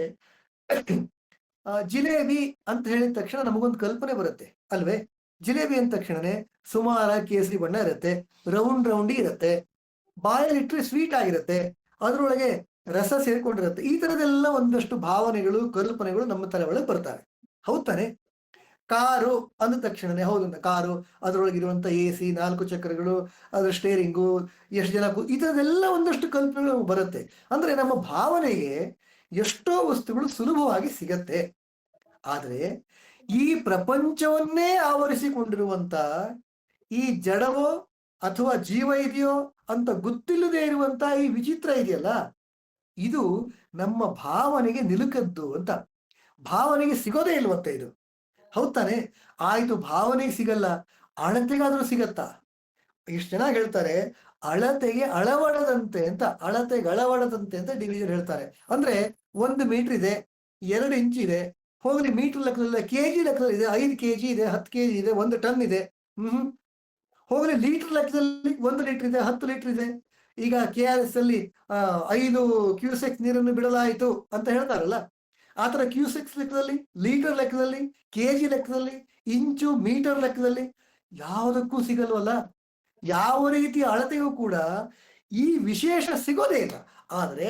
ಜಿಲೇಬಿ ಅಂತ ಹೇಳಿದ ತಕ್ಷಣ ನಮಗೊಂದು ಕಲ್ಪನೆ ಬರುತ್ತೆ ಅಲ್ವೇ. ಜಿಲೇಬಿ ಅಂದ ತಕ್ಷಣನೇ ಸುಮಾರ ಕೇಸರಿ ಬಣ್ಣ ಇರುತ್ತೆ, ರೌಂಡ್ ಇರುತ್ತೆ, ಬಾಯಲ್ಲಿಟ್ಟರೆ ಸ್ವೀಟ್ ಆಗಿರುತ್ತೆ, ಅದರೊಳಗೆ ರಸ ಸೇರ್ಕೊಂಡಿರುತ್ತೆ. ಈ ತರದೆಲ್ಲ ಒಂದಷ್ಟು ಭಾವನೆಗಳು ಕಲ್ಪನೆಗಳು ನಮ್ಮ ತಲೆ ಒಳಗೆ ಬರ್ತವೆ. ಹೌದ್ ತಾನೆ? ಕಾರು ಅಂದ ತಕ್ಷಣನೇ ಹೌದು, ಕಾರು ಅದರೊಳಗಿರುವಂತ AC, 4 ಚಕ್ರಗಳು, ಅದರ ಸ್ಟೇರಿಂಗು, ಎಷ್ಟು ಜನ, ಈ ತರದೆಲ್ಲ ಒಂದಷ್ಟು ಕಲ್ಪನೆಗಳು ಬರುತ್ತೆ. ಅಂದ್ರೆ ನಮ್ಮ ಭಾವನೆಗೆ ಎಷ್ಟೋ ವಸ್ತುಗಳು ಸುಲಭವಾಗಿ ಸಿಗತ್ತೆ. ಆದ್ರೆ ಈ ಪ್ರಪಂಚವನ್ನೇ ಆವರಿಸಿಕೊಂಡಿರುವಂತ ಈ ಜಡವೋ ಅಥವಾ ಜೀವ ಇದೆಯೋ ಅಂತ ಗೊತ್ತಿಲ್ಲದೆ ಇರುವಂತ ಈ ವಿಚಿತ್ರ ಇದೆಯಲ್ಲ, ಇದು ನಮ್ಮ ಭಾವನೆಗೆ ನಿಲುಕದ್ದು ಅಂತ. ಭಾವನೆಗೆ ಸಿಗೋದೇ ಇಲ್ವಂತೆ ಇದು. ಹೌದ್ ತಾನೆ? ಆಯ್ತು, ಭಾವನೆಗೆ ಸಿಗಲ್ಲ, ಅಳತೆಗಾದ್ರೂ ಸಿಗತ್ತಾ? ಇಷ್ಟು ಚೆನ್ನಾಗಿ ಹೇಳ್ತಾರೆ, ಅಳತೆಗೆ ಅಳವಡದಂತೆ ಅಂತ, ಅಳತೆಗೆ ಅಳವಡದಂತೆ ಅಂತ ಡಿವಿಜನ್ ಹೇಳ್ತಾರೆ. ಅಂದ್ರೆ 1 ಮೀಟರ್ ಇದೆ, 2 ಇಂಚ್ ಇದೆ, ಹೋಗ್ಲಿ ಮೀಟರ್ ಲೆಕ್ಕದಲ್ಲ, ಕೆಜಿ ಲೆಕ್ಕದಲ್ಲಿ ಇದೆ, 5 kg ಇದೆ, 10 kg ಇದೆ, 1 ಟನ್ ಇದೆ. ಹೋಗ್ಲಿ ಲೀಟರ್ ಲೆಕ್ಕದಲ್ಲಿ 1 ಲೀಟರ್ ಇದೆ, 10 ಲೀಟರ್ ಇದೆ. ಈಗ KRS ಅಲ್ಲಿ 5 ಕ್ಯೂಸೆಕ್ ನೀರನ್ನು ಬಿಡಲಾಯಿತು ಅಂತ ಹೇಳ್ತಾರಲ್ಲ, ಆತರ ಕ್ಯೂಸೆಕ್ಸ್ ಲೆಕ್ಕದಲ್ಲಿ, ಲೀಟರ್ ಲೆಕ್ಕದಲ್ಲಿ, KG ಲೆಕ್ಕದಲ್ಲಿ, ಇಂಚು ಮೀಟರ್ ಲೆಕ್ಕದಲ್ಲಿ ಯಾವುದಕ್ಕೂ ಸಿಗಲ್ವಲ್ಲ. ಯಾವ ರೀತಿಯ ಅಳತೆಯೂ ಕೂಡ ಈ ವಿಶೇಷ ಸಿಗೋದೇ ಇಲ್ಲ. ಆದ್ರೆ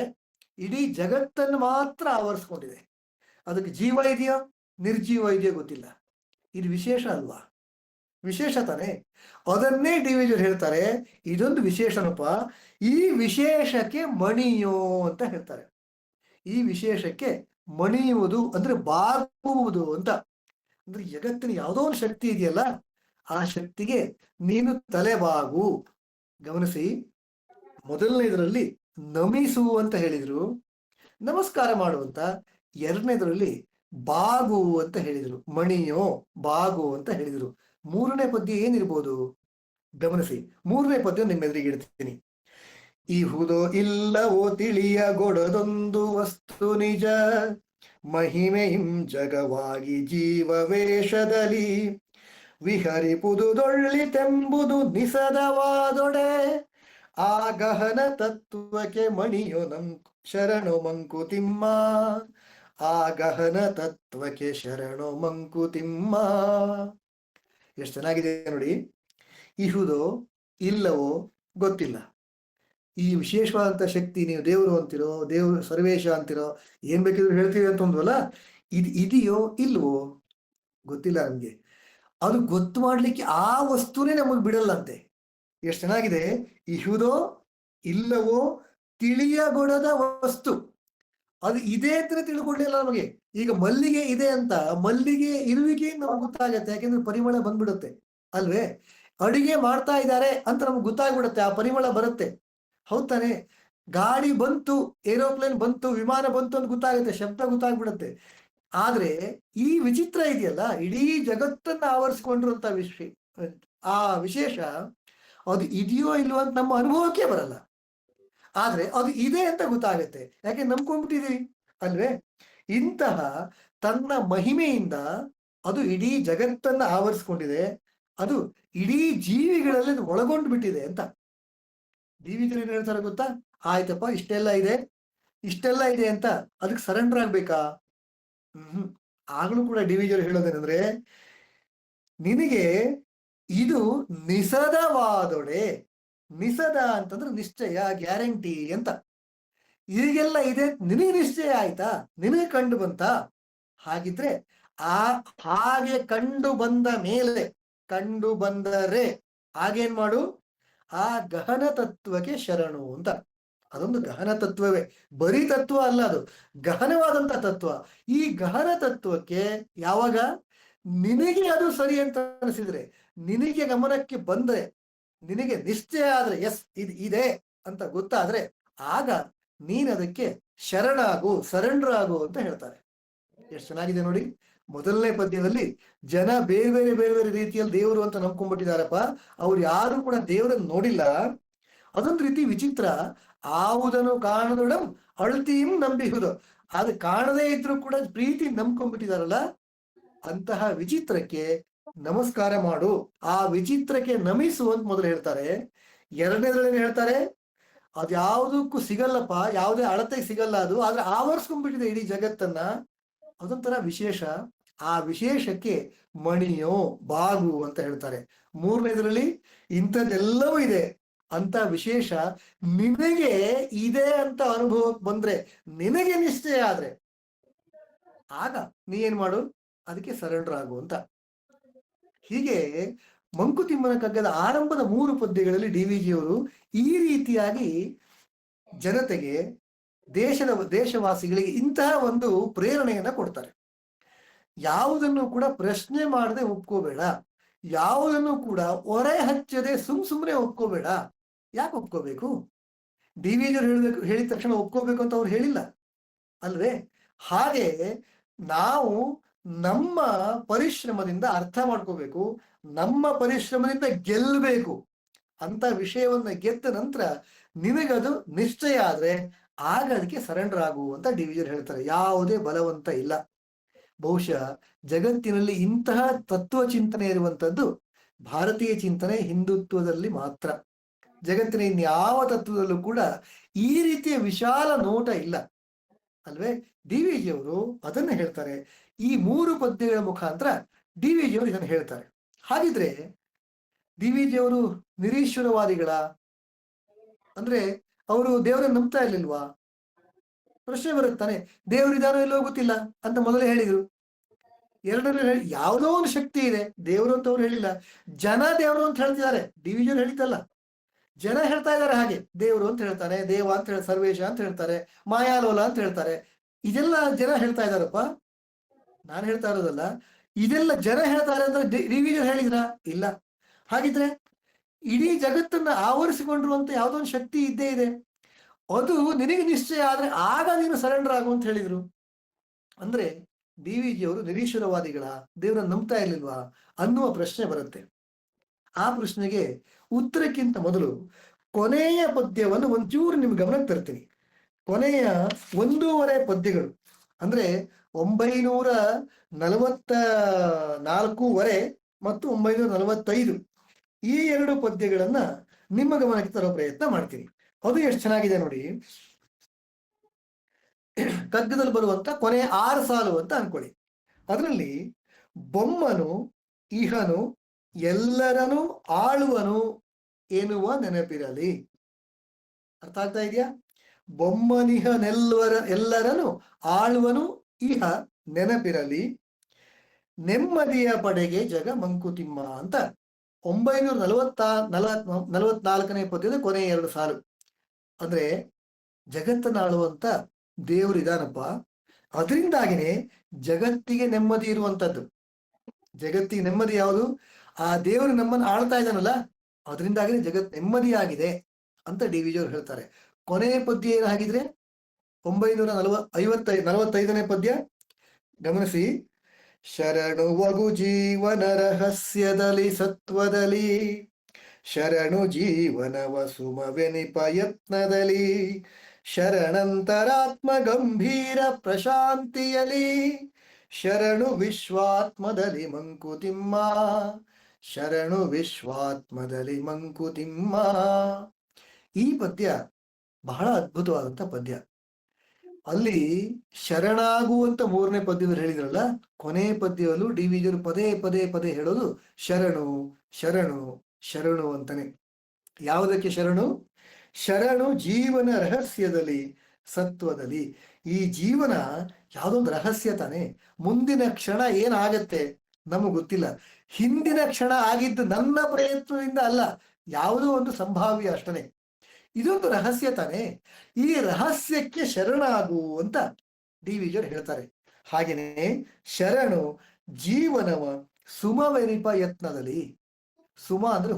ಇಡೀ ಜಗತ್ತನ್ನು ಮಾತ್ರ ಆವರಿಸ್ಕೊಂಡಿದೆ. ಅದಕ್ಕೆ ಜೀವ ಇದೆಯೋ ನಿರ್ಜೀವ ಇದೆಯೋ ಗೊತ್ತಿಲ್ಲ. ಇದು ವಿಶೇಷ ಅಲ್ವಾ? ವಿಶೇಷ ತಾನೆ. ಅದನ್ನೇ ಡಿವಿಜರ್ ಹೇಳ್ತಾರೆ, ಇದೊಂದು ವಿಶೇಷನಪ್ಪ, ಈ ವಿಶೇಷಕ್ಕೆ ಮಣಿಯೋ ಅಂತ ಹೇಳ್ತಾರೆ. ಈ ವಿಶೇಷಕ್ಕೆ ಮಣಿಯುವುದು ಅಂದ್ರೆ ಬಾಗುವುದು ಅಂತ. ಅಂದ್ರೆ ಜಗತ್ತಿನ ಯಾವುದೋ ಒಂದು ಶಕ್ತಿ ಇದೆಯಲ್ಲ, ಆ ಶಕ್ತಿಗೆ ನೀನು ತಲೆಬಾಗು. ಗಮನಿಸಿ, ಮೊದಲನೇದರಲ್ಲಿ ನಮಿಸು ಅಂತ ಹೇಳಿದ್ರು, ನಮಸ್ಕಾರ ಮಾಡುವಂತ. ಎರಡನೇದರಲ್ಲಿ ಬಾಗು ಅಂತ ಹೇಳಿದ್ರು, ಮಣಿಯೋ ಬಾಗು ಅಂತ ಹೇಳಿದ್ರು. ಮೂರನೇ ಪದ್ಯ ಏನಿರ್ಬೋದು ಗಮನಿಸಿ. ಮೂರನೇ ಪದ್ಯ ನಿಮ್ಮೆದುರಿಗೆ ಇಡ್ತೀನಿ. ಇಹುದೋ ಇಲ್ಲವೋ ತಿಳಿಯಗೊಡದೊಂದು ವಸ್ತು ನಿಜ, ಮಹಿಮೆಯಿಂ ಜಗವಾಗಿ ಜೀವವೇಷದಲ್ಲಿ ವಿಹರಿಪುದುದೊಳ್ಳಿತೆಂಬುದು ನಿಸದವಾದೊಡೆ. ಆ ಗಹನ ತತ್ವಕ್ಕೆ ಮಣಿಯೋ ಶರಣು ಮಂಕುತಿಮ್ಮ, ಆ ಗಹನ ತತ್ವಕ್ಕೆ ಶರಣು ಮಂಕುತಿಮ್ಮ. ಎಷ್ಟು ಚೆನ್ನಾಗಿದೆ ನೋಡಿ. ಇಹುದೋ ಇಲ್ಲವೋ ಗೊತ್ತಿಲ್ಲ. ಈ ವಿಶೇಷವಾದಂತ ಶಕ್ತಿ, ನೀವು ದೇವರು ಅಂತಿರೋ, ದೇವರು ಸರ್ವೇಶ ಅಂತಿರೋ, ಏನ್ ಬೇಕಿದ್ರು ಹೇಳ್ತೀವಿ ಅಂತ ಅಂದ್ವಲ್ಲ, ಇದು ಇದೆಯೋ ಇಲ್ವೋ ಗೊತ್ತಿಲ್ಲ ನಮ್ಗೆ. ಅದು ಗೊತ್ತು ಮಾಡ್ಲಿಕ್ಕೆ ಆ ವಸ್ತುನೇ ನಮಗ್ ಬಿಡಲ್ಲಂತೆ. ಎಷ್ಟು ಚೆನ್ನಾಗಿದೆ. ಇಹುದೋ ಇಲ್ಲವೋ ತಿಳಿಯಗೊಡದ ವಸ್ತು, ಅದು ಇದೆ ಅಂತ ತಿಳ್ಕೊಳ್ಳಿಲ್ಲ ನಮಗೆ. ಈಗ ಮಲ್ಲಿಗೆ ಇದೆ ಅಂತ, ಮಲ್ಲಿಗೆ ಇರುವಿಕೆ ನಮ್ಗೆ ಗೊತ್ತಾಗತ್ತೆ, ಯಾಕೆಂದ್ರೆ ಪರಿಮಳ ಬಂದ್ಬಿಡುತ್ತೆ ಅಲ್ವೇ. ಅಡಿಗೆ ಮಾಡ್ತಾ ಇದ್ದಾರೆ ಅಂತ ನಮ್ಗೆ ಗೊತ್ತಾಗ್ಬಿಡುತ್ತೆ, ಆ ಪರಿಮಳ ಬರುತ್ತೆ. ಹೌದ್ ತಾನೆ. ಗಾಡಿ ಬಂತು, ಏರೋಪ್ಲೇನ್ ಬಂತು, ವಿಮಾನ ಬಂತು ಅಂತ ಗೊತ್ತಾಗುತ್ತೆ, ಶಬ್ದ ಗೊತ್ತಾಗ್ಬಿಡುತ್ತೆ. ಆದ್ರೆ ಈ ವಿಚಿತ್ರ ಇದೆಯಲ್ಲ, ಇಡೀ ಜಗತ್ತನ್ನ ಆವರಿಸಿಕೊಂಡಿರುವಂತ ಆ ವಿಶೇಷ, ಅದು ಇದೆಯೋ ಇಲ್ವೋ ಅಂತ ನಮ್ಮ ಅನುಭವಕ್ಕೆ ಬರಲ್ಲ. ಆದ್ರೆ ಅದು ಇದೆ ಅಂತ ಗೊತ್ತಾಗುತ್ತೆ, ಯಾಕೆ ನಂಬ್ಕೊಂಡ್ಬಿಟ್ಟಿದೀವಿ ಅಲ್ವೇ. ಇಂತಹ ತನ್ನ ಮಹಿಮೆಯಿಂದ ಅದು ಇಡೀ ಜಗತ್ತನ್ನ ಆವರಿಸ್ಕೊಂಡಿದೆ, ಅದು ಇಡೀ ಜೀವಿಗಳಲ್ಲಿ ಒಳಗೊಂಡು ಬಿಟ್ಟಿದೆ ಅಂತ. ಡಿವಿಜನ್ ಏನ್ ಹೇಳ್ತಾರೆ ಗೊತ್ತಾ? ಆಯ್ತಪ್ಪ, ಇಷ್ಟೆಲ್ಲ ಇದೆ, ಇಷ್ಟೆಲ್ಲ ಇದೆ ಅಂತ ಅದಕ್ಕೆ ಸರೆಂಡರ್ ಆಗ್ಬೇಕಾ? ಆಗ್ಲೂ ಕೂಡ ಡಿವಿಜನ್ ಹೇಳೋದೇನಂದ್ರೆ, ನಿನಗೆ ಇದು ನಿಸದವಾದೊಡೆ. ನಿಸದ ಅಂತಂದ್ರೆ ನಿಶ್ಚಯ, ಗ್ಯಾರಂಟಿ ಅಂತ. ಈಗೆಲ್ಲ ಇದೆ, ನಿನಗೆ ನಿಶ್ಚಯ ಆಯ್ತಾ, ನಿನಗೆ ಕಂಡು ಬಂತ? ಹಾಗಿದ್ರೆ ಹಾಗೆ ಕಂಡು ಬಂದ ಮೇಲೆ, ಕಂಡು ಬಂದರೆ ಹಾಗೇನ್ ಮಾಡು, ಆ ಗಹನ ತತ್ವಕ್ಕೆ ಶರಣು ಅಂತ. ಅದೊಂದು ಗಹನ ತತ್ವವೇ, ಬರೀ ತತ್ವ ಅಲ್ಲ, ಅದು ಗಹನವಾದಂತ ತತ್ವ. ಈ ಗಹನ ತತ್ವಕ್ಕೆ ಯಾವಾಗ ನಿನಗೆ ಅದು ಸರಿ ಅಂತ ಅನಿಸಿದ್ರೆ, ನಿನಗೆ ಗಮನಕ್ಕೆ ಬಂದ್ರೆ, ನಿನಗೆ ನಿಶ್ಚಯ ಆದ್ರೆ, ಎಸ್ ಇದು ಇದೆ ಅಂತ ಗೊತ್ತಾದ್ರೆ, ಆಗ ನೀನ್ ಅದಕ್ಕೆ ಶರಣಾಗು, ಸರೆಂಡರ್ ಆಗು ಅಂತ ಹೇಳ್ತಾರೆ. ಎಷ್ಟು ಚೆನ್ನಾಗಿದೆ ನೋಡಿ. ಮೊದಲನೇ ಪದ್ಯದಲ್ಲಿ ಜನ ಬೇರೆ ಬೇರೆ ಬೇರೆ ಬೇರೆ ರೀತಿಯಲ್ಲಿ ದೇವರು ಅಂತ ನಂಬ್ಕೊಂಡ್ಬಿಟ್ಟಿದಾರಪ್ಪ. ಅವ್ರು ಯಾರು ಕೂಡ ದೇವರನ್ನು ನೋಡಿಲ್ಲ. ಅದೊಂದು ರೀತಿ ವಿಚಿತ್ರ. ಆವುದನ್ನು ಕಾಣದೊಡಂ ಅಳ್ತೀಂ ನಂಬಿಹುದು, ಅದು ಕಾಣದೇ ಇದ್ರು ಕೂಡ ಪ್ರೀತಿ ನಂಬ್ಕೊಂಡ್ಬಿಟ್ಟಿದಾರಲ್ಲ, ಅಂತಹ ವಿಚಿತ್ರಕ್ಕೆ ನಮಸ್ಕಾರ ಮಾಡು, ಆ ವಿಚಿತ್ರಕ್ಕೆ ನಮಿಸು ಅಂತ ಮೊದಲು ಹೇಳ್ತಾರೆ. ಎರಡನೇದ್ರಲ್ಲಿ ಹೇಳ್ತಾರೆ, ಅದ್ಯಾವುದಕ್ಕೂ ಸಿಗಲ್ಲಪ್ಪ, ಯಾವುದೇ ಅಳತೆಗೆ ಸಿಗಲ್ಲ ಅದು, ಆದ್ರೆ ಆವರಿಸ್ಕೊಂಡ್ಬಿಟ್ಟಿದೆ ಇಡೀ ಜಗತ್ತನ್ನ, ಅದೊಂಥರ ವಿಶೇಷ. ಆ ವಿಶೇಷಕ್ಕೆ ಮಣಿಯೋ ಬಾಗು ಅಂತ ಹೇಳ್ತಾರೆ. ಮೂರನೇದ್ರಲ್ಲಿ ಇಂಥದ್ದೆಲ್ಲವೂ ಇದೆ ಅಂತ ವಿಶೇಷ ನಿನಗೆ ಇದೆ ಅಂತ ಅನುಭವಕ್ಕೆ ಬಂದ್ರೆ, ನಿನಗೆ ನಿಶ್ಚಯ ಆದ್ರೆ, ಆಗ ನೀ ಏನ್ ಮಾಡು, ಅದಕ್ಕೆ ಸರೆಂಡರ್ ಆಗು ಅಂತ. ಹೀಗೆ ಮಂಕುತಿಮ್ಮನ ಕಗ್ಗದ ಆರಂಭದ 3 ಪದ್ಯಗಳಲ್ಲಿ ಡಿವಿಜಿಯವರು ಈ ರೀತಿಯಾಗಿ ಜನತೆಗೆ, ದೇಶವಾಸಿಗಳಿಗೆ ಇಂತಹ ಒಂದು ಪ್ರೇರಣೆಯನ್ನ ಕೊಡ್ತಾರೆ. ಯಾವುದನ್ನು ಕೂಡ ಪ್ರಶ್ನೆ ಮಾಡದೆ ಒಪ್ಕೋಬೇಡ, ಯಾವುದನ್ನು ಕೂಡ ಹೊರೆ ಹಚ್ಚದೆ ಸುಮ್ನೆ ಒಪ್ಕೋಬೇಡ. ಯಾಕೆ ಒಪ್ಕೋಬೇಕು? ಡಿವಿಜಿಯವರು ಹೇಳಿದ ತಕ್ಷಣ ಒಪ್ಕೋಬೇಕು ಅಂತ ಅವ್ರು ಹೇಳಿಲ್ಲ ಅಲ್ವೇ. ಹಾಗೆ ನಾವು ನಮ್ಮ ಪರಿಶ್ರಮದಿಂದ ಅರ್ಥ ಮಾಡ್ಕೋಬೇಕು, ನಮ್ಮ ಪರಿಶ್ರಮದಿಂದ ಗೆಲ್ಲಬೇಕು ಅಂತ ವಿಷಯವನ್ನ ಗೆದ್ದ ನಂತರ ನಿನಗದು ನಿಶ್ಚಯ ಆದ್ರೆ, ಆಗ ಅದಕ್ಕೆ ಸರೆಂಡರ್ ಆಗು ಅಂತ ಡಿವಿಜನ್ ಹೇಳ್ತಾರೆ. ಯಾವುದೇ ಬಲವಂತ ಇಲ್ಲ. ಬಹುಶಃ ಜಗತ್ತಿನಲ್ಲಿ ಇಂತಹ ತತ್ವ ಚಿಂತನೆ ಇರುವಂತದ್ದು ಭಾರತೀಯ ಚಿಂತನೆ, ಹಿಂದುತ್ವದಲ್ಲಿ ಮಾತ್ರ. ಜಗತ್ತಿನ ಇನ್ಯಾವ ತತ್ವದಲ್ಲೂ ಕೂಡ ಈ ರೀತಿಯ ವಿಶಾಲ ನೋಟ ಇಲ್ಲ ಅಲ್ವೇ. ಡಿವಿಜಿಯವರು ಅದನ್ನ ಹೇಳ್ತಾರೆ. ಈ 3 ಪದ್ಯಗಳ ಮುಖಾಂತರ ಡಿವಿಜಿಯವರು ಇದನ್ನು ಹೇಳ್ತಾರೆ. ಹಾಗಿದ್ರೆ ಡಿವಿಜಿಯವರು ನಿರೀಶ್ವರವಾದಿಗಳ, ಅಂದ್ರೆ ಅವರು ದೇವರನ್ನು ನಂಬ್ತಾ ಇರ್ಲಿಲ್ವಾ? ಪ್ರಶ್ನೆ ಬರುತ್ತಾನೆ. ದೇವರಿದಾನೋ ಇಲ್ಲೋ ಗೊತ್ತಿಲ್ಲ ಅಂತ ಮೊದಲೇ ಹೇಳಿದ್ರು. ಎರಡನೇ ಯಾವುದೋ ಒಂದು ಶಕ್ತಿ ಇದೆ, ದೇವರು ಅಂತ ಅವ್ರು ಹೇಳಿಲ್ಲ. ಜನ ದೇವರು ಅಂತ ಹೇಳ್ತಿದ್ದಾರೆ, ಡಿವಿಜನ್ ಹೇಳಿದ್ದಲ್ಲ. ಜನ ಹೇಳ್ತಾ ಇದ್ದಾರೆ ಹಾಗೆ, ದೇವರು ಅಂತ ಹೇಳ್ತಾರೆ, ದೇವ ಅಂತ ಹೇಳಿ, ಸರ್ವೇಶ ಅಂತ ಹೇಳ್ತಾರೆ, ಮಾಯಾಲೋಲ ಅಂತ ಹೇಳ್ತಾರೆ. ಇದೆಲ್ಲ ಜನ ಹೇಳ್ತಾ ಇದ್ದಾರಪ್ಪ, ನಾನು ಹೇಳ್ತಾ ಇರೋದಲ್ಲ. ಇದೆಲ್ಲ ಜನ ಹೇಳ್ತಾರೆ ಅಂದ್ರೆ ಡಿವಿಜನ್ ಹೇಳಿದ್ರ? ಇಲ್ಲ. ಹಾಗಿದ್ರೆ ಇಡೀ ಜಗತ್ತನ್ನ ಆವರಿಸಿಕೊಂಡಿರುವಂತ ಯಾವುದೋ ಒಂದು ಶಕ್ತಿ ಇದ್ದೇ ಇದೆ. ಅದು ನಿನಗೆ ನಿಶ್ಚಯ ಆದ್ರೆ ಆಗ ನೀನು ಸರೆಂಡರ್ ಆಗು ಅಂತ ಹೇಳಿದ್ರು. ಅಂದ್ರೆ ಡಿ ವಿ ಜಿ ಅವರು ನಿರೀಶ್ವರವಾದಿಗಳ, ದೇವರನ್ನು ನಂಬ್ತಾ ಇರ್ಲಿಲ್ವಾ ಅನ್ನುವ ಪ್ರಶ್ನೆ ಬರುತ್ತೆ. ಆ ಪ್ರಶ್ನೆಗೆ ಉತ್ತರಕ್ಕಿಂತ ಮೊದಲು ಕೊನೆಯ ಪದ್ಯವನ್ನು ಒಂಚೂರು ನಿಮ್ಗೆ ಗಮನಕ್ಕೆ ತರ್ತೀನಿ. ಕೊನೆಯ 1.5 ಪದ್ಯಗಳು ಅಂದ್ರೆ 944 ಮತ್ತು 945 ಈ 2 ಪದ್ಯಗಳನ್ನ ನಿಮ್ಮ ಗಮನಕ್ಕೆ ತರೋ ಪ್ರಯತ್ನ ಮಾಡ್ತೀನಿ. ಅದು ಎಷ್ಟು ಚೆನ್ನಾಗಿದೆ ನೋಡಿ. ಕಗ್ಗದಲ್ಲಿ ಬರುವಂತ ಕೊನೆಯ 6 ಸಾಲು ಅಂತ ಅನ್ಕೊಳ್ಳಿ. ಅದರಲ್ಲಿ ಬೊಮ್ಮನು ಇಹನು ಎಲ್ಲರನು ಆಳುವನು ಎನ್ನುವ ನೆನಪಿರಲಿ. ಅರ್ಥ ಆಗ್ತಾ ಇದೆಯಾ? ಎಲ್ಲರನು ಆಳುವನು ಇಹ ನೆನಪಿರಲಿ, ನೆಮ್ಮದಿಯ ಪಡೆಗೆ ಜಗ ಮಂಕುತಿಮ್ಮ ಅಂತ 944ನೇ ಪದ್ಯದ ಕೊನೆಯ 2 ಸಾಲು. ಅಂದ್ರೆ ಜಗತ್ತನ್ನು ಆಳುವಂತ ದೇವರು ಇದಾನಪ್ಪ, ಅದರಿಂದಾಗಿನೇ ಜಗತ್ತಿಗೆ ನೆಮ್ಮದಿ ಇರುವಂತದ್ದು. ಜಗತ್ತಿಗೆ ನೆಮ್ಮದಿ ಯಾವುದು? ಆ ದೇವರು ನಮ್ಮನ್ನು ಆಳ್ತಾ ಇದ್ದಾನಲ್ಲ, ಅದರಿಂದಾಗಿನೇ ಜಗತ್ ನೆಮ್ಮದಿಯಾಗಿದೆ ಅಂತ ಡಿ ವಿ ಜಿ ಅವರು ಹೇಳ್ತಾರೆ. ಕೊನೆಯ ಪದ್ಯ ಏನಾಗಿದ್ರೆ 945ನೇ ಪದ್ಯ ಗಮನಿಸಿ. ಶರಣು ವಗು ಜೀವನ ರಹಸ್ಯದಲ್ಲಿ ಸತ್ವದಲ್ಲಿ, ಶರಣು ಜೀವನವ ಸುಮವೆನಿಪ ಯತ್ನದಲ್ಲಿ, ಶರಣಂತರಾತ್ಮ ಗಂಭೀರ ಪ್ರಶಾಂತಿಯಲಿ, ಶರಣು ವಿಶ್ವಾತ್ಮದಲ್ಲಿ ಮಂಕುತಿಮ್ಮ, ಶರಣು ವಿಶ್ವಾತ್ಮದಲ್ಲಿ ಮಂಕುತಿಮ್ಮ. ಈ ಪದ್ಯ ಬಹಳ ಅದ್ಭುತವಾದಂತ ಪದ್ಯ. ಅಲ್ಲಿ ಶರಣಾಗುವಂತ 3ನೇ ಪದ್ಯದಲ್ಲಿ ಹೇಳಿದ್ರಲ್ಲ, ಕೊನೆ ಪದ್ಯದಲ್ಲೂ ಡಿ ವಿ ಜಿಯವರು ಪದೇ ಪದೇ ಪದೇ ಹೇಳೋದು ಶರಣು ಶರಣು ಶರಣು ಅಂತಾನೆ. ಯಾವುದಕ್ಕೆ ಶರಣು? ಶರಣು ಜೀವನ ರಹಸ್ಯದಲ್ಲಿ ಸತ್ವದಲ್ಲಿ. ಈ ಜೀವನ ಯಾವುದೊಂದು ರಹಸ್ಯ ತಾನೆ. ಮುಂದಿನ ಕ್ಷಣ ಏನಾಗತ್ತೆ ನಮಗೆ ಗೊತ್ತಿಲ್ಲ. ಹಿಂದಿನ ಕ್ಷಣ ಆಗಿದ್ದು ನನ್ನ ಪ್ರಯತ್ನದಿಂದ ಅಲ್ಲ, ಯಾವುದೋ ಒಂದು ಸಂಭಾವ್ಯ ಅಷ್ಟನೇ. ಇದೊಂದು ರಹಸ್ಯ ತಾನೆ. ಈ ರಹಸ್ಯಕ್ಕೆ ಶರಣಾಗು ಅಂತ ಡಿ ವಿ ಜಿಯವರು ಹೇಳ್ತಾರೆ. ಹಾಗೇನೆ ಶರಣು ಜೀವನವ ಸುಮವೆನಿಪ ಯತ್ನದಲ್ಲಿ. ಸುಮ ಅಂದ್ರೆ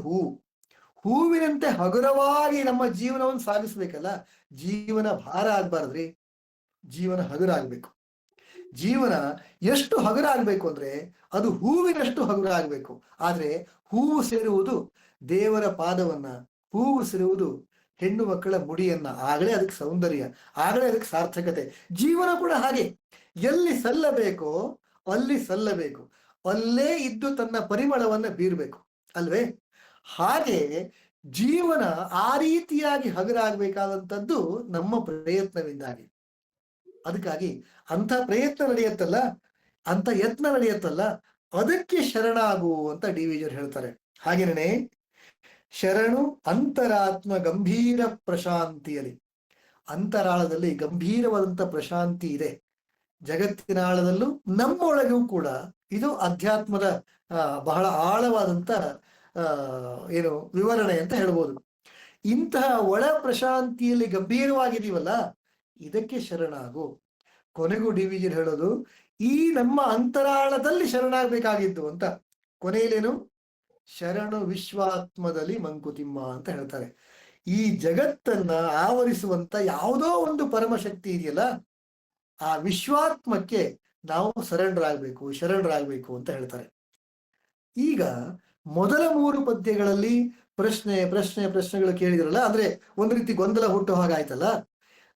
ಹೂವಿನಂತೆ ಹಗುರವಾಗಿ ನಮ್ಮ ಜೀವನವನ್ನು ಸಾಗಿಸ್ಬೇಕಲ್ಲ. ಜೀವನ ಭಾರ ಆಗ್ಬಾರ್ದ್ರಿ, ಜೀವನ ಹಗುರ ಆಗ್ಬೇಕು. ಜೀವನ ಎಷ್ಟು ಹಗುರ ಆಗ್ಬೇಕು ಅಂದ್ರೆ ಅದು ಹೂವಿನಷ್ಟು ಹಗುರ ಆಗ್ಬೇಕು. ಆದ್ರೆ ಹೂವು ಸೇರುವುದು ದೇವರ ಪಾದವನ್ನ, ಹೂವು ಸೇರುವುದು ಹೆಣ್ಣು ಮಕ್ಕಳ ಮುಡಿಯನ್ನ. ಆಗಲೇ ಅದಕ್ಕೆ ಸೌಂದರ್ಯ, ಆಗಲೇ ಅದಕ್ಕೆ ಸಾರ್ಥಕತೆ. ಜೀವನ ಕೂಡ ಹಾಗೆ, ಎಲ್ಲಿ ಸಲ್ಲಬೇಕೋ ಅಲ್ಲಿ ಸಲ್ಲಬೇಕು, ಅಲ್ಲೇ ಇದ್ದು ತನ್ನ ಪರಿಮಳವನ್ನ ಬೀರ್ಬೇಕು ಅಲ್ವೇ? ಹಾಗೆ ಜೀವನ ಆ ರೀತಿಯಾಗಿ ಹಗುರಾಗಬೇಕಾದಂಥದ್ದು ನಮ್ಮ ಪ್ರಯತ್ನದಿಂದಾಗಿ. ಅದಕ್ಕಾಗಿ ಅಂಥ ಪ್ರಯತ್ನ ನಡೆಯುತ್ತಲ್ಲ, ಅಂತ ಯತ್ನ ನಡೆಯುತ್ತಲ್ಲ, ಅದಕ್ಕೆ ಶರಣಾಗು ಅಂತ ಡಿ ವಿ ಜಿಯವರು ಹೇಳ್ತಾರೆ. ಹಾಗೇನೆ ಶರಣು ಅಂತರಾತ್ಮ ಗಂಭೀರ ಪ್ರಶಾಂತಿಯಲ್ಲಿ. ಅಂತರಾಳದಲ್ಲಿ ಗಂಭೀರವಾದಂಥ ಪ್ರಶಾಂತಿ ಇದೆ. ಜಗತ್ತಿನ ಆಳದಲ್ಲೂ ನಮ್ಮೊಳಗೂ ಕೂಡ ಇದು ಅಧ್ಯಾತ್ಮದ ಬಹಳ ಆಳವಾದಂಥ ಏನು ವಿವರಣೆ ಅಂತ ಹೇಳ್ಬೋದು. ಇಂತಹ ಒಳ ಪ್ರಶಾಂತಿಯಲ್ಲಿ ಗಂಭೀರವಾಗಿದೀವಲ್ಲ, ಇದಕ್ಕೆ ಶರಣಾಗು. ಕೊನೆಗೂ ಡಿ ವಿ ಜಿ ಹೇಳೋದು ಈ ನಮ್ಮ ಅಂತರಾಳದಲ್ಲಿ ಶರಣಾಗಬೇಕಾಗಿದ್ದು ಅಂತ. ಕೊನೆಯಲ್ಲೇನು? ಶರಣು ವಿಶ್ವಾತ್ಮದಲ್ಲಿ ಮಂಕುತಿಮ್ಮ ಅಂತ ಹೇಳ್ತಾರೆ. ಈ ಜಗತ್ತನ್ನ ಆವರಿಸುವಂತ ಯಾವುದೋ ಒಂದು ಪರಮಶಕ್ತಿ ಇದೆಯಲ್ಲ, ಆ ವಿಶ್ವಾತ್ಮಕ್ಕೆ ನಾವು ಶರಣರಾಗಬೇಕು ಅಂತ ಹೇಳ್ತಾರೆ. ಈಗ ಮೊದಲ 3 ಪದ್ಯಗಳಲ್ಲಿ ಪ್ರಶ್ನೆಗಳು ಕೇಳಿದ್ರಲ್ಲ, ಅಂದ್ರೆ ಒಂದು ರೀತಿ ಗೊಂದಲ ಹುಟ್ಟೋ ಹಾಗಾಯ್ತಲ್ಲ.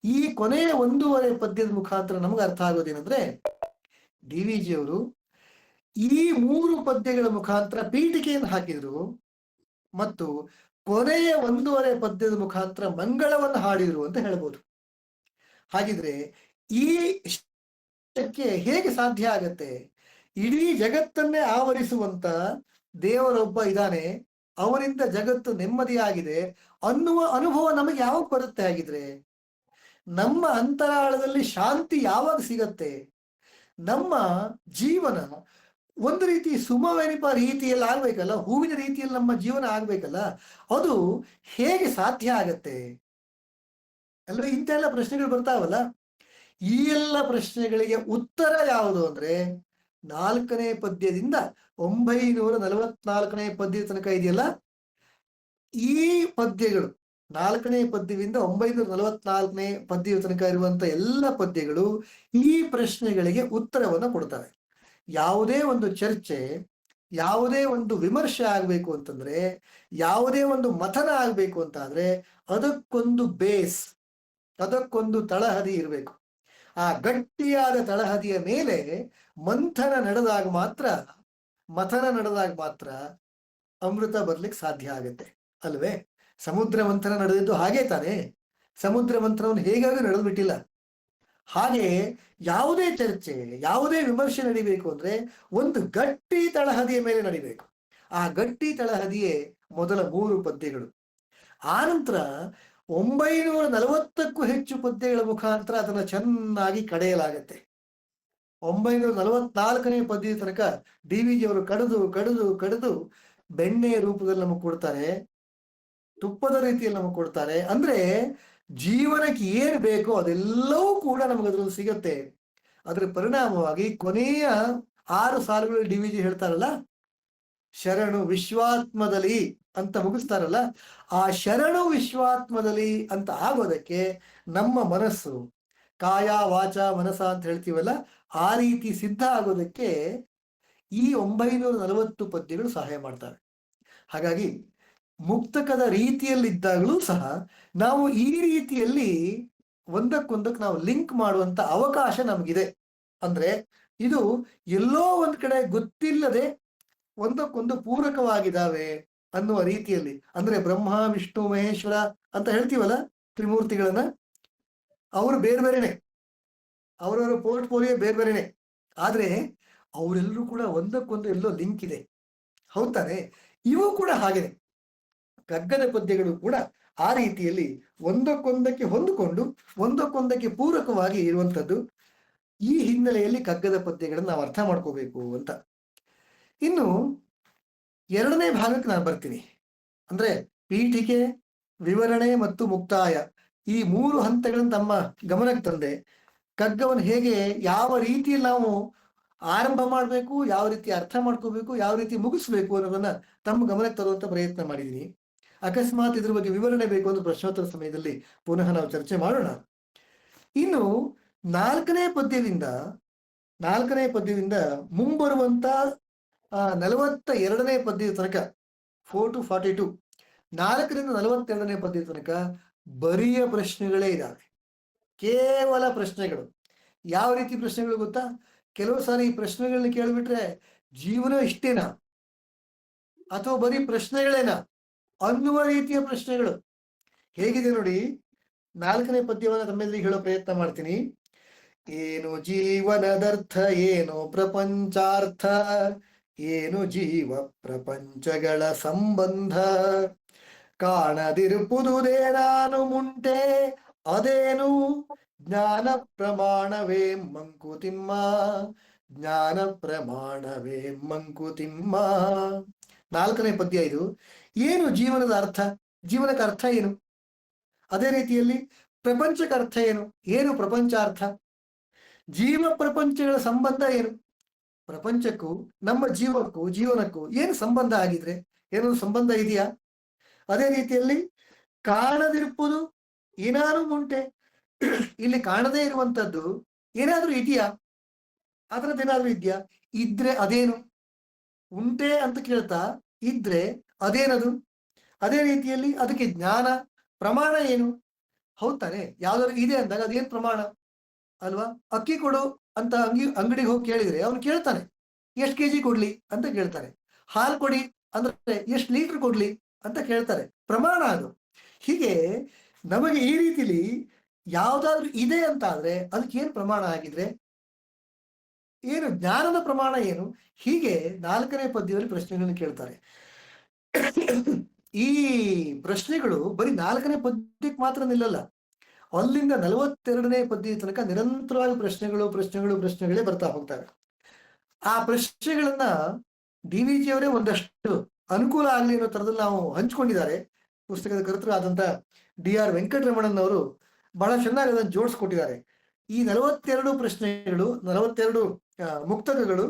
ಈ ಕೊನೆಯ 1.5 ಪದ್ಯದ ಮುಖಾಂತರ ನಮಗೆ ಅರ್ಥ ಆಗೋದೇನಂದ್ರೆ, ಡಿ ವಿ ಜಿ ಅವರು ಈ 3 ಪದ್ಯಗಳ ಮುಖಾಂತರ ಪೀಠಿಕೆಯನ್ನು ಹಾಕಿದ್ರು ಮತ್ತು ಕೊನೆಯ 1.5 ಪದ್ಯದ ಮುಖಾಂತರ ಮಂಗಳವನ್ನು ಹಾಡಿದ್ರು ಅಂತ ಹೇಳ್ಬೋದು. ಹಾಗಿದ್ರೆ ಈ ಹೇಗೆ ಸಾಧ್ಯ ಆಗತ್ತೆ? ಇಡೀ ಜಗತ್ತನ್ನೇ ಆವರಿಸುವಂತ ದೇವರೊಬ್ಬ ಇದ್ದಾನೆ, ಅವನಿಂದ ಜಗತ್ತು ನೆಮ್ಮದಿಯಾಗಿದೆ ಅನ್ನುವ ಅನುಭವ ನಮಗೆ ಯಾವಾಗ ಬರುತ್ತೆ? ಆಗಿದ್ರೆ ನಮ್ಮ ಅಂತರಾಳದಲ್ಲಿ ಶಾಂತಿ ಯಾವಾಗ ಸಿಗತ್ತೆ? ನಮ್ಮ ಜೀವನ ಒಂದು ರೀತಿ ಸುಮವೆನಿಪ ರೀತಿಯಲ್ಲಿ ಆಗ್ಬೇಕಲ್ಲ, ಹೂವಿನ ರೀತಿಯಲ್ಲಿ ನಮ್ಮ ಜೀವನ ಆಗ್ಬೇಕಲ್ಲ, ಅದು ಹೇಗೆ ಸಾಧ್ಯ ಆಗತ್ತೆ ಅಲ್ವಾ? ಇಂತೆಲ್ಲ ಪ್ರಶ್ನೆಗಳು ಬರ್ತಾವಲ್ಲ. ಈ ಎಲ್ಲ ಪ್ರಶ್ನೆಗಳಿಗೆ ಉತ್ತರ ಯಾವುದು ಅಂದ್ರೆ 4ನೇ ಪದ್ಯದಿಂದ 944ನೇ ಪದ್ಯದ ತನಕ ಇದೆಯಲ್ಲ, ಈ ಪದ್ಯಗಳು 4ನೇ ಪದ್ಯದಿಂದ 944ನೇ ಪದ್ಯದ ತನಕ ಇರುವಂತ ಎಲ್ಲ ಪದ್ಯಗಳು ಈ ಪ್ರಶ್ನೆಗಳಿಗೆ ಉತ್ತರವನ್ನು ಕೊಡ್ತವೆ. ಯಾವುದೇ ಒಂದು ಚರ್ಚೆ, ಯಾವುದೇ ಒಂದು ವಿಮರ್ಶೆ ಆಗ್ಬೇಕು ಅಂತಂದ್ರೆ, ಯಾವುದೇ ಒಂದು ಮಥನ ಆಗ್ಬೇಕು ಅಂತಾದ್ರೆ ಅದಕ್ಕೊಂದು ಬೇಸ್, ಅದಕ್ಕೊಂದು ತಳಹದಿ ಇರಬೇಕು. ಆ ಗಟ್ಟಿಯಾದ ತಳಹದಿಯ ಮೇಲೆ ಮಥನ ನಡೆದಾಗ ಮಾತ್ರ ಅಮೃತ ಬರ್ಲಿಕ್ಕೆ ಸಾಧ್ಯ ಆಗುತ್ತೆ ಅಲ್ವೇ? ಸಮುದ್ರ ಮಂಥನ ನಡೆದಿದ್ದು ಹಾಗೆ ತಾನೆ. ಸಮುದ್ರ ಮಂಥನವನ್ನು ಹೇಗಾದ್ರೂ ನಡೆದು ಬಿಟ್ಟಿಲ್ಲ. ಹಾಗೆ ಯಾವುದೇ ಚರ್ಚೆ, ಯಾವುದೇ ವಿಮರ್ಶೆ ನಡಿಬೇಕು ಅಂದ್ರೆ ಒಂದು ಗಟ್ಟಿ ತಳಹದಿಯ ಮೇಲೆ ನಡಿಬೇಕು. ಆ ಗಟ್ಟಿ ತಳಹದಿಯೇ ಮೊದಲ 3 ಪದ್ಯಗಳು. ಆನಂತರ 940ಕ್ಕೂ ಹೆಚ್ಚು ಪದ್ಯಗಳ ಮುಖಾಂತರ ಅದನ್ನ ಚೆನ್ನಾಗಿ ಕಡೆಯಲಾಗತ್ತೆ. 944ನೇ ಪದ್ಯದ ತನಕ DVG ಅವರು ಕಡಿದು ಕಡಿದು ಕಡಿದು ಬೆಣ್ಣೆಯ ರೂಪದಲ್ಲಿ ನಮಗೆ ಕೊಡ್ತಾರೆ, ತುಪ್ಪದ ರೀತಿಯಲ್ಲಿ ನಮಗೆ ಕೊಡ್ತಾರೆ. ಅಂದ್ರೆ ಜೀವನಕ್ಕೆ ಏನು ಬೇಕೋ ಅದೆಲ್ಲವೂ ಕೂಡ ನಮಗೆ ಅದ್ರಲ್ಲಿ ಸಿಗತ್ತೆ. ಅದರ ಪರಿಣಾಮವಾಗಿ ಕೊನೆಯ 6 ಸಾಲುಗಳಲ್ಲಿ DVG ಹೇಳ್ತಾರಲ್ಲ, ಶರಣು ವಿಶ್ವಾತ್ಮದಲ್ಲಿ ಅಂತ ಮುಗಿಸ್ತಾರಲ್ಲ, ಆ ಶರಣು ವಿಶ್ವಾತ್ಮದಲ್ಲಿ ಅಂತ ಆಗೋದಕ್ಕೆ ನಮ್ಮ ಮನಸ್ಸು, ಕಾಯ ವಾಚ ಮನಸ ಅಂತ ಹೇಳ್ತೀವಲ್ಲ, ಆ ರೀತಿ ಸಿದ್ಧ ಆಗೋದಕ್ಕೆ ಈ 940 ಪದ್ಯಗಳು ಸಹಾಯ ಮಾಡ್ತವೆ. ಹಾಗಾಗಿ ಮುಕ್ತಕದ ರೀತಿಯಲ್ಲಿದ್ದಾಗಲೂ ಸಹ ನಾವು ಈ ರೀತಿಯಲ್ಲಿ ಒಂದಕ್ಕೊಂದಕ್ಕೆ ನಾವು ಲಿಂಕ್ ಮಾಡುವಂತ ಅವಕಾಶ ನಮಗಿದೆ. ಅಂದ್ರೆ ಇದು ಎಲ್ಲೋ ಒಂದ್ ಕಡೆ ಗೊತ್ತಿಲ್ಲದೆ ಒಂದಕ್ಕೊಂದು ಪೂರಕವಾಗಿದ್ದಾವೆ ಅನ್ನುವ ರೀತಿಯಲ್ಲಿ. ಅಂದ್ರೆ ಬ್ರಹ್ಮ ವಿಷ್ಣು ಮಹೇಶ್ವರ ಅಂತ ಹೇಳ್ತೀವಲ್ಲ, ತ್ರಿಮೂರ್ತಿಗಳನ್ನ, ಅವರು ಬೇರೆ ಬೇರೆನೆ, ಅವರವರ ಪೋರ್ಟ್ಫೋಲಿಯೋ ಬೇರೆ ಬೇರೆನೆ, ಆದ್ರೆ ಅವರೆಲ್ಲರೂ ಕೂಡ ಒಂದಕ್ಕೊಂದು ಎಲ್ಲೋ ಲಿಂಕ್ ಇದೆ. ಹೌದಾನೆ? ಇವು ಕೂಡ ಹಾಗೇನೆ, ಕಗ್ಗದ ಪದ್ಯಗಳು ಕೂಡ ಆ ರೀತಿಯಲ್ಲಿ ಒಂದಕ್ಕೊಂದಕ್ಕೆ ಹೊಂದಿಕೊಂಡು ಒಂದಕ್ಕೊಂದಕ್ಕೆ ಪೂರಕವಾಗಿ ಇರುವಂಥದ್ದು. ಈ ಹಿನ್ನೆಲೆಯಲ್ಲಿ ಕಗ್ಗದ ಪದ್ಯಗಳನ್ನು ನಾವು ಅರ್ಥ ಮಾಡ್ಕೋಬೇಕು ಅಂತ. ಇನ್ನು 2ನೇ ಭಾಗಕ್ಕೆ ನಾನು ಬರ್ತೀನಿ. ಅಂದ್ರೆ ಪೀಠಿಕೆ, ವಿವರಣೆ ಮತ್ತು ಮುಕ್ತಾಯ, ಈ 3 ಹಂತಗಳನ್ನು ತಮ್ಮ ಗಮನಕ್ಕೆ ತಂದೆ ಕಗ್ಗವನ್ನು ಹೇಗೆ, ಯಾವ ರೀತಿಯಲ್ಲಿ ನಾವು ಆರಂಭ ಮಾಡಬೇಕು, ಯಾವ ರೀತಿ ಅರ್ಥ ಮಾಡ್ಕೋಬೇಕು, ಯಾವ ರೀತಿ ಮುಗಿಸ್ಬೇಕು ಅನ್ನೋದನ್ನ ತಮ್ಮ ಗಮನಕ್ಕೆ ತರುವಂತ ಪ್ರಯತ್ನ ಮಾಡಿದ್ದೀನಿ. ಅಕಸ್ಮಾತ್ ಇದ್ರ ಬಗ್ಗೆ ವಿವರಣೆ ಬೇಕು ಅಂದ್ರೆ ಪ್ರಶ್ನೋತ್ತರ ಸಮಯದಲ್ಲಿ ಪುನಃ ನಾವು ಚರ್ಚೆ ಮಾಡೋಣ. ಇನ್ನು 4ನೇ ಪದ್ಯದಿಂದ ಮುಂಬರುವಂತ 42ನೇ ಪದ್ಯದ ತನಕ, 4 to 42, 4ರಿಂದ 42ನೇ ಪದ್ಯದ ತನಕ ಬರಿಯ ಪ್ರಶ್ನೆಗಳೇ ಇದ್ದಾವೆ, ಕೇವಲ ಪ್ರಶ್ನೆಗಳು. ಯಾವ ರೀತಿ ಪ್ರಶ್ನೆಗಳು ಗೊತ್ತಾ? ಕೆಲವು ಸಾರಿ ಈ ಪ್ರಶ್ನೆಗಳನ್ನ ಕೇಳಿಬಿಟ್ರೆ ಜೀವನ ಇಷ್ಟೇನಾ ಅಥವಾ ಬರೀ ಪ್ರಶ್ನೆಗಳೇನಾ ಅನ್ನುವ ರೀತಿಯ ಪ್ರಶ್ನೆಗಳು. ಹೇಗಿದೆ ನೋಡಿ, 4ನೇ ಪದ್ಯವನ್ನ ತಮ್ಮೆಲ್ಲರಿಗೆ ಹೇಳೋ ಪ್ರಯತ್ನ ಮಾಡ್ತೀನಿ. ಏನು ಜೀವನದರ್ಥ, ಏನು ಪ್ರಪಂಚಾರ್ಥ, ಏನು ಜೀವ ಪ್ರಪಂಚಗಳ ಸಂಬಂಧ, ಕಾಣದಿರುವುದೇ ನಾನು ಮುಂಟೆ, ಅದೇನು ಜ್ಞಾನ ಪ್ರಮಾಣವೇ ಮಂಕುತಿಮ್ಮ, ಜ್ಞಾನ ಪ್ರಮಾಣವೇ ಮಂಕುತಿಮ್ಮ. 4ನೇ ಪದ್ಯ ಇದು. ಏನು ಜೀವನದ ಅರ್ಥ, ಜೀವನಕ್ಕೆ ಅರ್ಥ ಏನು? ಅದೇ ರೀತಿಯಲ್ಲಿ ಪ್ರಪಂಚಕ್ಕೆ ಅರ್ಥ ಏನು, ಏನು ಪ್ರಪಂಚಾರ್ಥ, ಜೀವ ಪ್ರಪಂಚಗಳ ಸಂಬಂಧ ಏನು, ಪ್ರಪಂಚಕ್ಕೂ ನಮ್ಮ ಜೀವನಕ್ಕೂ ಏನು ಸಂಬಂಧ ಆಗಿದ್ರೆ, ಏನೋ ಸಂಬಂಧ ಇದೆಯಾ? ಅದೇ ರೀತಿಯಲ್ಲಿ ಕಾಣದಿರುವುದು ಏನಾರು ಮುಂಟೆ, ಇಲ್ಲಿ ಕಾಣದೇ ಇರುವಂತದ್ದು ಏನಾದ್ರೂ ಇದೆಯಾ, ಅದರದ್ದೇನಾದ್ರೂ ಇದೆಯಾ? ಇದ್ರೆ ಅದೇನು? ಉಂಟೆ ಅಂತ ಕೇಳ್ತಾ ಇದ್ರೆ ಅದೇನದು? ಅದೇ ರೀತಿಯಲ್ಲಿ ಅದಕ್ಕೆ ಜ್ಞಾನ ಪ್ರಮಾಣ ಏನು? ಹೌದ್ ತಾನೆ? ಯಾವ್ದಾದ್ರು ಇದೆ ಅಂದಾಗ ಅದೇನ್ ಪ್ರಮಾಣ ಅಲ್ವಾ? ಅಕ್ಕಿ ಕೊಡು ಅಂತ ಅಂಗಡಿಗೆ ಹೋಗಿ ಕೇಳಿದ್ರೆ ಅವನು ಕೇಳ್ತಾನೆ, ಎಷ್ಟು ಕೆಜಿ ಕೊಡ್ಲಿ ಅಂತ ಕೇಳ್ತಾನೆ. ಹಾಲು ಕೊಡಿ ಅಂದ್ರೆ ಎಷ್ಟು ಲೀಟರ್ ಕೊಡ್ಲಿ ಅಂತ ಕೇಳ್ತಾರೆ. ಪ್ರಮಾಣ ಅದು. ಹೀಗೆ ನಮಗೆ ಈ ರೀತಿಲಿ ಯಾವ್ದಾದ್ರು ಇದೆ ಅಂತ ಆದ್ರೆ ಅದಕ್ಕೆ ಏನ್ ಪ್ರಮಾಣ ಆಗಿದ್ರೆ ಏನು, ಜ್ಞಾನದ ಪ್ರಮಾಣ ಏನು? ಹೀಗೆ 4ನೇ ಪದ್ಯದಲ್ಲಿ ಪ್ರಶ್ನೆಗಳನ್ನು ಕೇಳ್ತಾರೆ. ಈ ಪ್ರಶ್ನೆಗಳು ಬರೀ 4ನೇ ಪದ್ಯಕ್ಕೆ ಮಾತ್ರ ನಿಲ್ಲಲ್ಲ, ಅಲ್ಲಿಂದ 42ನೇ ಪದ್ಯ ತನಕ ನಿರಂತರವಾಗಿ ಪ್ರಶ್ನೆಗಳೇ ಬರ್ತಾ ಹೋಗ್ತವೆ. ಆ ಪ್ರಶ್ನೆಗಳನ್ನ ಡಿ ವಿ ಜಿ ಅವರೇ ಒಂದಷ್ಟು ಅನುಕೂಲ ಆಗಲಿ ಅನ್ನೋ ತರದಲ್ಲಿ ನಾವು ಹಂಚ್ಕೊಂಡಿದ್ದಾರೆ. ಪುಸ್ತಕದ ಕರ್ತೃ ಆದಂತ DR ವೆಂಕಟರಮಣನ್ ಅವರು ಬಹಳ ಚೆನ್ನಾಗಿ ಅದನ್ನು ಜೋಡಿಸ್ಕೊಟ್ಟಿದ್ದಾರೆ. ಈ 42 ಪ್ರಶ್ನೆಗಳು, 42 ಮುಕ್ತಕಗಳು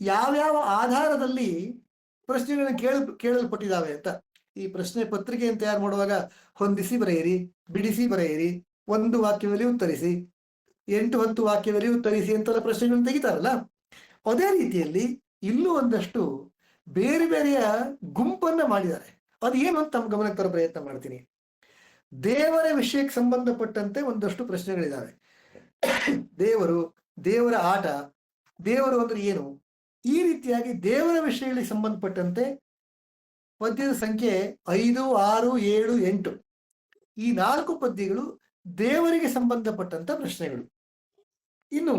ಯಾವ್ಯಾವ ಆಧಾರದಲ್ಲಿ ಪ್ರಶ್ನೆಗಳನ್ನ ಕೇಳಲ್ಪಟ್ಟಿದ್ದಾವೆ ಅಂತ. ಈ ಪ್ರಶ್ನೆ ಪತ್ರಿಕೆಯನ್ನು ತಯಾರು ಮಾಡುವಾಗ ಹೊಂದಿಸಿ ಬರೆಯಿರಿ, ಬಿಡಿಸಿ ಬರೆಯಿರಿ, 1 ವಾಕ್ಯದಲ್ಲಿ ಉತ್ತರಿಸಿ, 8-10 ವಾಕ್ಯದಲ್ಲಿ ಉತ್ತರಿಸಿ ಅಂತೆಲ್ಲ ಪ್ರಶ್ನೆಗಳನ್ನ ತೆಗಿತಾರಲ್ಲ, ಅದೇ ರೀತಿಯಲ್ಲಿ ಇಲ್ಲೂ ಒಂದಷ್ಟು ಬೇರೆ ಬೇರೆಯ ಗುಂಪನ್ನ ಮಾಡಿದ್ದಾರೆ. ಅದು ಏನು ಅಂತ ತಮ್ಮ ಗಮನಕ್ಕೆ ತರೋ ಪ್ರಯತ್ನ ಮಾಡ್ತೀನಿ. ದೇವರ ವಿಷಯಕ್ಕೆ ಸಂಬಂಧಪಟ್ಟಂತೆ ಒಂದಷ್ಟು ಪ್ರಶ್ನೆಗಳಿದ್ದಾವೆ. ದೇವರು, ದೇವರ ಆಟ, ದೇವರು ಅಂದ್ರೆ ಏನು, ಈ ರೀತಿಯಾಗಿ ದೇವರ ವಿಷಯಗಳಿಗೆ ಸಂಬಂಧಪಟ್ಟಂತೆ ಪದ್ಯದ ಸಂಖ್ಯೆ 5, 6, 7, 8 ಈ 4 ಪದ್ಯಗಳು ದೇವರಿಗೆ ಸಂಬಂಧಪಟ್ಟಂತ ಪ್ರಶ್ನೆಗಳು. ಇನ್ನು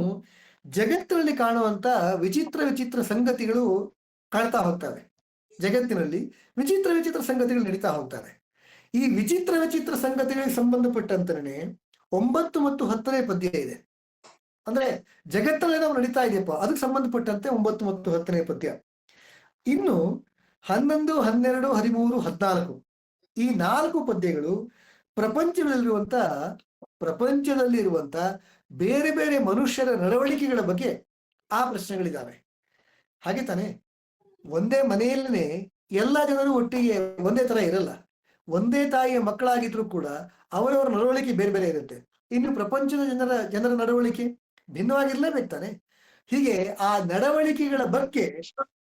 ಜಗತ್ತಿನಲ್ಲಿ ಕಾಣುವಂತ ವಿಚಿತ್ರ ಸಂಗತಿಗಳು ಕಾಣ್ತಾ ಹೋಗ್ತವೆ. ಜಗತ್ತಿನಲ್ಲಿ ವಿಚಿತ್ರ ಸಂಗತಿಗಳು ನಡೀತಾ ಹೋಗ್ತವೆ. ಈ ವಿಚಿತ್ರ ಸಂಗತಿಗಳಿಗೆ ಸಂಬಂಧಪಟ್ಟಂತೆ 9 ಮತ್ತು 10ನೇ ಪದ್ಯ ಇದೆ. ಅಂದ್ರೆ ಜಗತ್ತಲ್ಲಿ ನಾವು ನಡೀತಾ ಇದೆಯಪ್ಪ, ಅದಕ್ಕೆ ಸಂಬಂಧಪಟ್ಟಂತೆ 9 ಮತ್ತು 10ನೇ ಪದ್ಯ. ಇನ್ನು 11, 12, 13, 14 ಈ 4 ಪದ್ಯಗಳು ಪ್ರಪಂಚದಲ್ಲಿರುವಂತ ಬೇರೆ ಬೇರೆ ಮನುಷ್ಯರ ನಡವಳಿಕೆಗಳ ಬಗ್ಗೆ ಆ ಪ್ರಶ್ನೆಗಳಿದ್ದಾವೆ. ಹಾಗೆ ತಾನೆ, ಒಂದೇ ಮನೆಯಲ್ಲೇ ಎಲ್ಲ ಜನರು ಒಟ್ಟಿಗೆ ಒಂದೇ ತರ ಇರಲ್ಲ. ಒಂದೇ ತಾಯಿಯ ಮಕ್ಕಳಾಗಿದ್ರು ಕೂಡ ಅವರವರ ನಡವಳಿಕೆ ಬೇರೆ ಬೇರೆ ಇರುತ್ತೆ. ಇನ್ನು ಪ್ರಪಂಚದ ಜನರ ನಡವಳಿಕೆ ಭಿನ್ನವಾಗಿರ್ಲೇಬೇಕು ತಾನೆ. ಹೀಗೆ ಆ ನಡವಳಿಕೆಗಳ ಬಗ್ಗೆ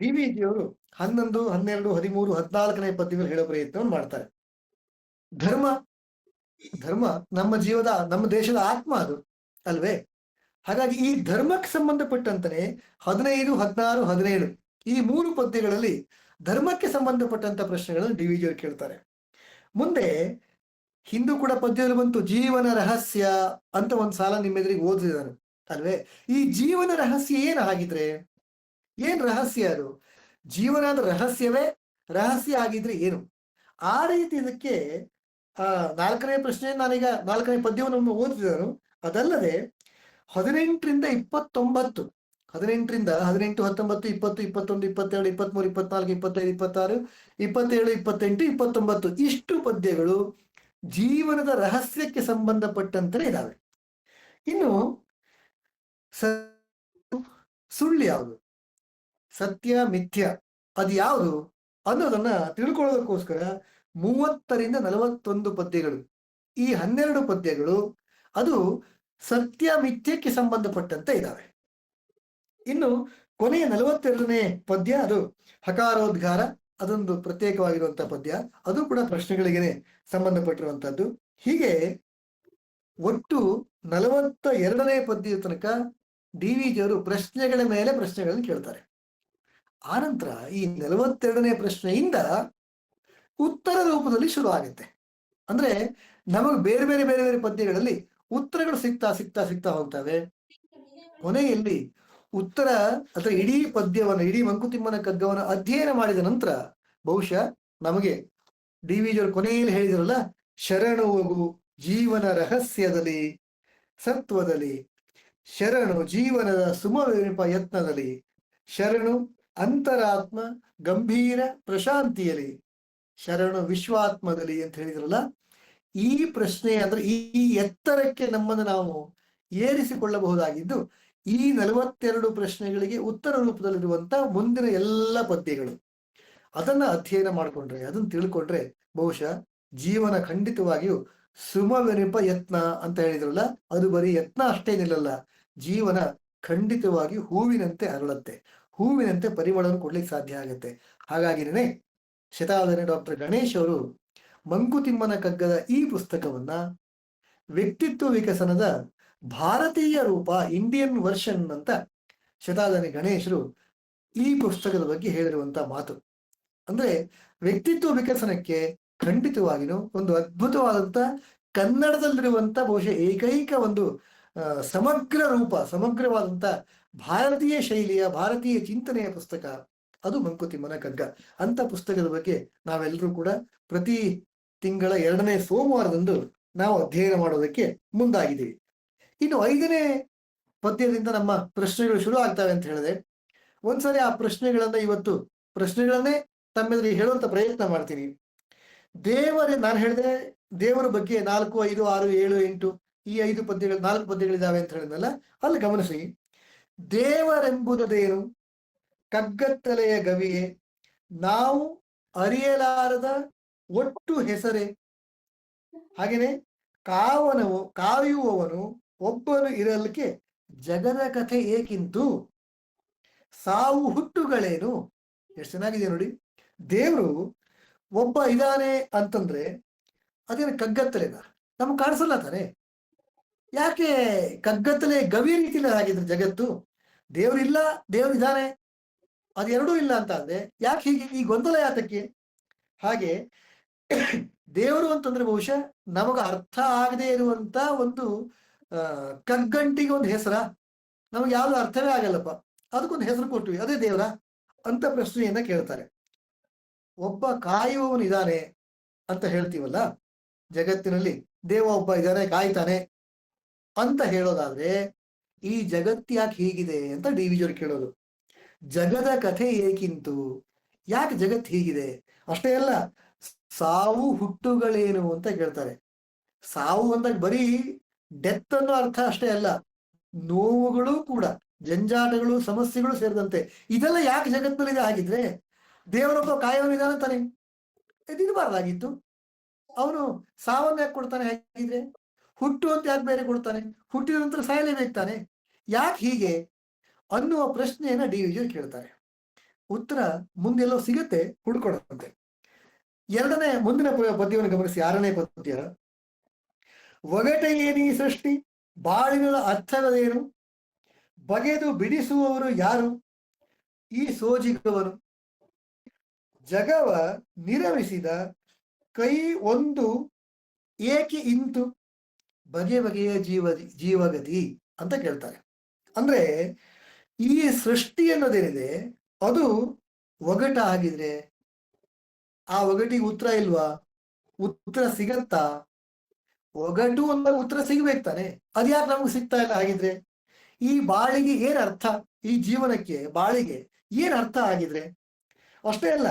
ಡಿ ವಿ ಜಿ ಅವರು 11, 12, 13, 14ನೇ ಪದ್ಯಗಳು ಹೇಳೋ ಪ್ರಯತ್ನವನ್ನು ಮಾಡ್ತಾರೆ. ಧರ್ಮ ನಮ್ಮ ದೇಶದ ಆತ್ಮ ಅದು ಅಲ್ವೇ? ಹಾಗಾಗಿ ಈ ಧರ್ಮಕ್ಕೆ ಸಂಬಂಧಪಟ್ಟಂತೆ 15, 16, 17 ಈ 3 ಪದ್ಯಗಳಲ್ಲಿ ಧರ್ಮಕ್ಕೆ ಸಂಬಂಧಪಟ್ಟಂತ ಪ್ರಶ್ನೆಗಳನ್ನು ಡಿ ವಿ ಜಿ ಅವರು ಕೇಳ್ತಾರೆ. ಮುಂದೆ ಹಿಂದೂ ಕೂಡ ಪದ್ಯದಲ್ಲಿ ಬಂತು, ಜೀವನ ರಹಸ್ಯ ಅಂತ ಒಂದು ಸಾಲ ನಿಮ್ಮೆದುರಿಗೆ ಓದಿದಾನೆ ಅಲ್ವೇ? ಈ ಜೀವನ ರಹಸ್ಯ ಏನು ಹಾಗಿದ್ರೆ? ಏನ್ ರಹಸ್ಯ ಅದು? ಜೀವನ ಅಂದ್ರೆ ರಹಸ್ಯವೇ? ರಹಸ್ಯ ಆಗಿದ್ರೆ ಏನು? ಆ ರೀತಿ ಇದಕ್ಕೆ 4ನೇ ಪ್ರಶ್ನೆ ನಾನೀಗ 4ನೇ ಪದ್ಯವನ್ನು ಓದಿದನು. ಅದಲ್ಲದೆ 18ರಿಂದ 29, 18ರಿಂದ 18, 19, 20, 21, 22, 23, 24, 25, 26, 27, 28, 29 ಇಷ್ಟು ಪದ್ಯಗಳು ಜೀವನದ ರಹಸ್ಯಕ್ಕೆ ಸಂಬಂಧಪಟ್ಟಂತೆ ಇದ್ದಾವೆ. ಇನ್ನು ಸುಳ್ಳು ಯಾವುದು, ಸತ್ಯ ಮಿಥ್ಯ ಅದು ಯಾವುದು ಅನ್ನೋದನ್ನ ತಿಳ್ಕೊಳ್ಳೋದಕ್ಕೋಸ್ಕರ 30ರಿಂದ 41 ಪದ್ಯಗಳು, ಈ 12 ಪದ್ಯಗಳು ಅದು ಸತ್ಯ ಮಿಥ್ಯಕ್ಕೆ ಸಂಬಂಧಪಟ್ಟಂತೆ ಇದ್ದಾವೆ. ಇನ್ನು ಕೊನೆಯ 42ನೇ ಪದ್ಯ ಅದು ಹಕಾರೋದ್ಗಾರ, ಅದೊಂದು ಪ್ರತ್ಯೇಕವಾಗಿರುವಂತಹ ಪದ್ಯ, ಅದು ಕೂಡ ಪ್ರಶ್ನೆಗಳಿಗೆ ಸಂಬಂಧಪಟ್ಟಿರುವಂತಹದ್ದು. ಹೀಗೆ ಒಟ್ಟು 42ನೇ ಪದ್ಯದ ತನಕ ಡಿ ವಿ ಜಿ ಅವರು ಪ್ರಶ್ನೆಗಳ ಮೇಲೆ ಪ್ರಶ್ನೆಗಳನ್ನು ಕೇಳ್ತಾರೆ. ಆನಂತರ ಈ 42ನೇ ಪ್ರಶ್ನೆಯಿಂದ ಉತ್ತರ ರೂಪದಲ್ಲಿ ಶುರು ಆಗುತ್ತೆ. ಅಂದ್ರೆ ನಮಗೆ ಬೇರೆ ಬೇರೆ ಬೇರೆ ಬೇರೆ ಪದ್ಯಗಳಲ್ಲಿ ಉತ್ತರಗಳು ಸಿಗ್ತಾ ಹೋಗ್ತವೆ. ಕೊನೆಯಲ್ಲಿ ಉತ್ತರ ಅಥವಾ ಇಡೀ ಪದ್ಯವನ್ನು, ಇಡೀ ಮಂಕುತಿಮ್ಮನ ಕಗ್ಗವನ್ನು ಅಧ್ಯಯನ ಮಾಡಿದ ನಂತರ ಬಹುಶಃ ನಮಗೆ ಡಿ ವಿ ಜಿ ಅವರು ಕೊನೆಯಲ್ಲಿ ಹೇಳಿದ್ರಲ್ಲ, ಶರಣು ಜೀವನ ರಹಸ್ಯದಲ್ಲಿ ಸತ್ವದಲ್ಲಿ, ಶರಣು ಜೀವನದ ಸುಮವಿಪ ಯತ್ನದಲ್ಲಿ, ಶರಣು ಅಂತರಾತ್ಮ ಗಂಭೀರ ಪ್ರಶಾಂತಿಯಲ್ಲಿ, ಶರಣು ವಿಶ್ವಾತ್ಮದಲ್ಲಿ ಅಂತ ಹೇಳಿದ್ರಲ್ಲ, ಈ ಪ್ರಶ್ನೆ ಅಂದ್ರೆ ಈ ಎತ್ತರಕ್ಕೆ ನಮ್ಮನ್ನು ನಾವು ಏರಿಸಿಕೊಳ್ಳಬಹುದಾಗಿದ್ದು ಈ 42 ಪ್ರಶ್ನೆಗಳಿಗೆ ಉತ್ತರ ರೂಪದಲ್ಲಿರುವಂತ ಮುಂದಿನ ಎಲ್ಲ ಪದ್ಯಗಳು. ಅದನ್ನ ಅಧ್ಯಯನ ಮಾಡಿಕೊಂಡ್ರೆ, ಅದನ್ನ ತಿಳ್ಕೊಂಡ್ರೆ ಬಹುಶಃ ಜೀವನ ಖಂಡಿತವಾಗಿಯೂ ಸುಮವೆನಿಪ ಯತ್ನ ಅಂತ ಹೇಳಿದ್ರಲ್ಲ, ಅದು ಬರೀ ಯತ್ನ ಅಷ್ಟೇ ನಿಲ್ಲಲ್ಲ, ಜೀವನ ಖಂಡಿತವಾಗಿ ಹೂವಿನಂತೆ ಅರಳುತ್ತೆ, ಹೂವಿನಂತೆ ಪರಿಮಳವನ್ನು ಕೊಡ್ಲಿಕ್ಕೆ ಸಾಧ್ಯ ಆಗುತ್ತೆ. ಹಾಗಾಗಿನೇ ಶತಾವಧಾನಿ ಡಾಕ್ಟರ್ ಗಣೇಶ್ ಅವರು ಮಂಕುತಿಮ್ಮನ ಕಗ್ಗದ ಈ ಪುಸ್ತಕವನ್ನ ವ್ಯಕ್ತಿತ್ವ ವಿಕಸನದ ಭಾರತೀಯ ರೂಪ, ಇಂಡಿಯನ್ ವರ್ಷನ್ ಅಂತ ಶತಾವಧಾನಿ ಗಣೇಶರು ಈ ಪುಸ್ತಕದ ಬಗ್ಗೆ ಹೇಳಿರುವಂತ ಮಾತು. ಅಂದ್ರೆ ವ್ಯಕ್ತಿತ್ವ ವಿಕಸನಕ್ಕೆ ಖಂಡಿತವಾಗಿನೂ ಒಂದು ಅದ್ಭುತವಾದಂತ ಕನ್ನಡದಲ್ಲಿರುವಂತ ಬಹುಶಃ ಏಕೈಕ ಒಂದು ಸಮಗ್ರ ರೂಪ, ಸಮಗ್ರವಾದಂತ ಭಾರತೀಯ ಶೈಲಿಯ, ಭಾರತೀಯ ಚಿಂತನೆಯ ಪುಸ್ತಕ ಅದು ಮಂಕುತಿಮ್ಮನ ಕಗ್ಗ. ಅಂತ ಪುಸ್ತಕದ ಬಗ್ಗೆ ನಾವೆಲ್ಲರೂ ಕೂಡ ಪ್ರತಿ ತಿಂಗಳ 2ನೇ ಸೋಮವಾರದಂದು ನಾವು ಅಧ್ಯಯನ ಮಾಡೋದಕ್ಕೆ ಮುಂದಾಗಿದ್ದೀವಿ. ಇನ್ನು 5ನೇ ಪದ್ಯದಿಂದ ನಮ್ಮ ಪ್ರಶ್ನೆಗಳು ಶುರು ಆಗ್ತವೆ ಅಂತ ಹೇಳಿದೆ. ಒಂದ್ಸರಿ ಆ ಪ್ರಶ್ನೆಗಳನ್ನ ಇವತ್ತು ಪ್ರಶ್ನೆಗಳನ್ನೇ ತಮ್ಮೆದುರಿಗೆ ಹೇಳುವಂತ ಪ್ರಯತ್ನ ಮಾಡ್ತೀನಿ. ನಾನು ಹೇಳಿದೆ ದೇವರ ಬಗ್ಗೆ 4, 5, 6, 7, 8 ಈ 5 ಪದ್ಯಗಳು 4 ಪದ್ಯಗಳಿದಾವೆ ಅಂತ ಹೇಳಿದ್ನಲ್ಲ, ಅಲ್ಲಿ ಗಮನಿಸಿ. ದೇವರೆಂಬುದೇನು ಕಗ್ಗತ್ತಲೆಯ ಗವಿಯೇ, ನಾವು ಅರಿಯಲಾರದ ಒಟ್ಟು ಹೆಸರೇ, ಹಾಗೇನೆ ಕಾಯುವವನು ಒಬ್ಬನು ಇರಲಿಕ್ಕೆ ಜಗದ ಕಥೆ ಏಕಿಂತು, ಸಾವು ಹುಟ್ಟುಗಳೇನು. ಎಷ್ಟು ಚೆನ್ನಾಗಿದೆ ನೋಡಿ. ದೇವರು ಒಬ್ಬ ಇದ್ದಾನೆ ಅಂತಂದ್ರೆ ಅದೇನು ಕಗ್ಗತ್ತಲೆನ ನಮ್ಗೆ ಕಾಣಿಸಲ್ಲ ತಾನೆ. ಯಾಕೆ ಕಗ್ಗತ್ತಲೆ ಗವಿ ರೀತಿಯಲ್ಲಿ ಆಗಿದ್ರೆ ಜಗತ್ತು? ದೇವರಿಲ್ಲ, ದೇವರಿದ್ದಾನೆ, ಅದೆರಡೂ ಇಲ್ಲ ಅಂತ ಅಂದ್ರೆ ಯಾಕೆ ಹೀಗೆ ಈ ಗೊಂದಲ ಯಾತಕ್ಕೆ? ಹಾಗೆ ದೇವರು ಅಂತಂದ್ರೆ ಬಹುಶಃ ನಮಗ ಅರ್ಥ ಆಗದೆ ಇರುವಂತ ಒಂದು ಕಗ್ಗಂಟಿಗೆ ಒಂದು ಹೆಸರ, ನಮಗೆ ಯಾವ್ದು ಅರ್ಥವೇ ಆಗಲ್ಲಪ್ಪ, ಅದಕ್ಕೊಂದು ಹೆಸರು ಕೊಟ್ವಿ, ಅದೇ ದೇವರ ಅಂತ ಪ್ರಶ್ನೆಯನ್ನ ಕೇಳ್ತಾರೆ. ಒಬ್ಬ ಕಾಯುವವನಿದ್ದಾನೆ ಅಂತ ಹೇಳ್ತೀವಲ್ಲ, ಜಗತ್ತಿನಲ್ಲಿ ದೇವ ಒಬ್ಬ ಇದ್ದಾನೆ, ಕಾಯ್ತಾನೆ ಅಂತ ಹೇಳೋದಾದ್ರೆ ಈ ಜಗತ್ತು ಯಾಕೆ ಹೀಗಿದೆ ಅಂತ ಡಿ ವಿ ಜಿಯವರು ಕೇಳೋದು. ಜಗದ ಕಥೆ ಏಕಿಂತು, ಯಾಕೆ ಜಗತ್ತು ಹೀಗಿದೆ? ಅಷ್ಟೇ ಅಲ್ಲ, ಸಾವು ಹುಟ್ಟುಗಳೇನು ಅಂತ ಕೇಳ್ತಾರೆ. ಸಾವು ಅಂದಾಗ ಬರೀ ಡೆತ್ ಅನ್ನೋ ಅರ್ಥ ಅಷ್ಟೇ ಅಲ್ಲ, ನೋವುಗಳು ಕೂಡ, ಜಂಜಾಟಗಳು, ಸಮಸ್ಯೆಗಳು ಸೇರಿದಂತೆ ಇದೆಲ್ಲ ಯಾಕೆ ಜಗತ್ತಿನಲ್ಲಿದೆ? ಆಗಿದ್ರೆ ದೇವರೊಬ್ಬ ಕಾಯವನಿದಾನೆ ತಾನೆ, ಇದಿರಬಾರ್ದಾಗಿತ್ತು. ಅವನು ಸಾವನ್ನ ಯಾಕೆ ಕೊಡ್ತಾನೆ? ಹೇಗಿದ್ರೆ ಹುಟ್ಟು ಅಂತ ಯಾಕೆ ಬೇರೆ ಕೊಡ್ತಾನೆ? ಹುಟ್ಟಿದ ನಂತರ ಸಾಯಲೇಬೇಕು ತಾನೆ, ಯಾಕೆ ಹೀಗೆ ಅನ್ನುವ ಪ್ರಶ್ನೆಯನ್ನ ಡಿ ವಿ ಕೇಳ್ತಾರೆ. ಉತ್ತರ ಮುಂದೆಲ್ಲೋ ಸಿಗತ್ತೆ, ಹುಡ್ಕೊಡಂತೆ. ಮುಂದಿನ ಪದ್ಯವನ್ನು ಗಮನಿಸಿ. 6ನೇ ಪದ್ಯ. ಒಗಟೆಯೇನೀ ಸೃಷ್ಟಿ, ಬಾಳಿನ ಅರ್ಥವೇನು, ಬಗೆದು ಬಿಡಿಸುವವರು ಯಾರು, ಈ ಸೋಜಿಗವನು, ಜಗವ ನಿರಮಿಸಿದ ಕೈ ಒಂದು ಏಕೆ ಇಂತು, ಬಗೆ ಬಗೆಯ ಜೀವಗತಿ ಅಂತ ಕೇಳ್ತಾರೆ. ಅಂದ್ರೆ ಈ ಸೃಷ್ಟಿ ಅನ್ನೋದೇನಿದೆ ಅದು ಒಗಟ ಆಗಿದ್ರೆ ಆ ಒಗಟಿಗೆ ಉತ್ತರ ಇಲ್ವಾ? ಉತ್ತರ ಸಿಗತ್ತಾ? ಒಗಟು ಅಂದಾಗ ಉತ್ತರ ಸಿಗ್ಬೇಕು ತಾನೆ, ಅದ್ಯಾಕೆ ನಮ್ಗೆ ಸಿಗ್ತಾ ಇಲ್ಲ? ಆಗಿದ್ರೆ ಈ ಬಾಳಿಗೆ ಏನ್ ಅರ್ಥ, ಈ ಜೀವನಕ್ಕೆ ಬಾಳಿಗೆ ಏನ್ ಅರ್ಥ ಆಗಿದ್ರೆ? ಅಷ್ಟೇ ಅಲ್ಲ,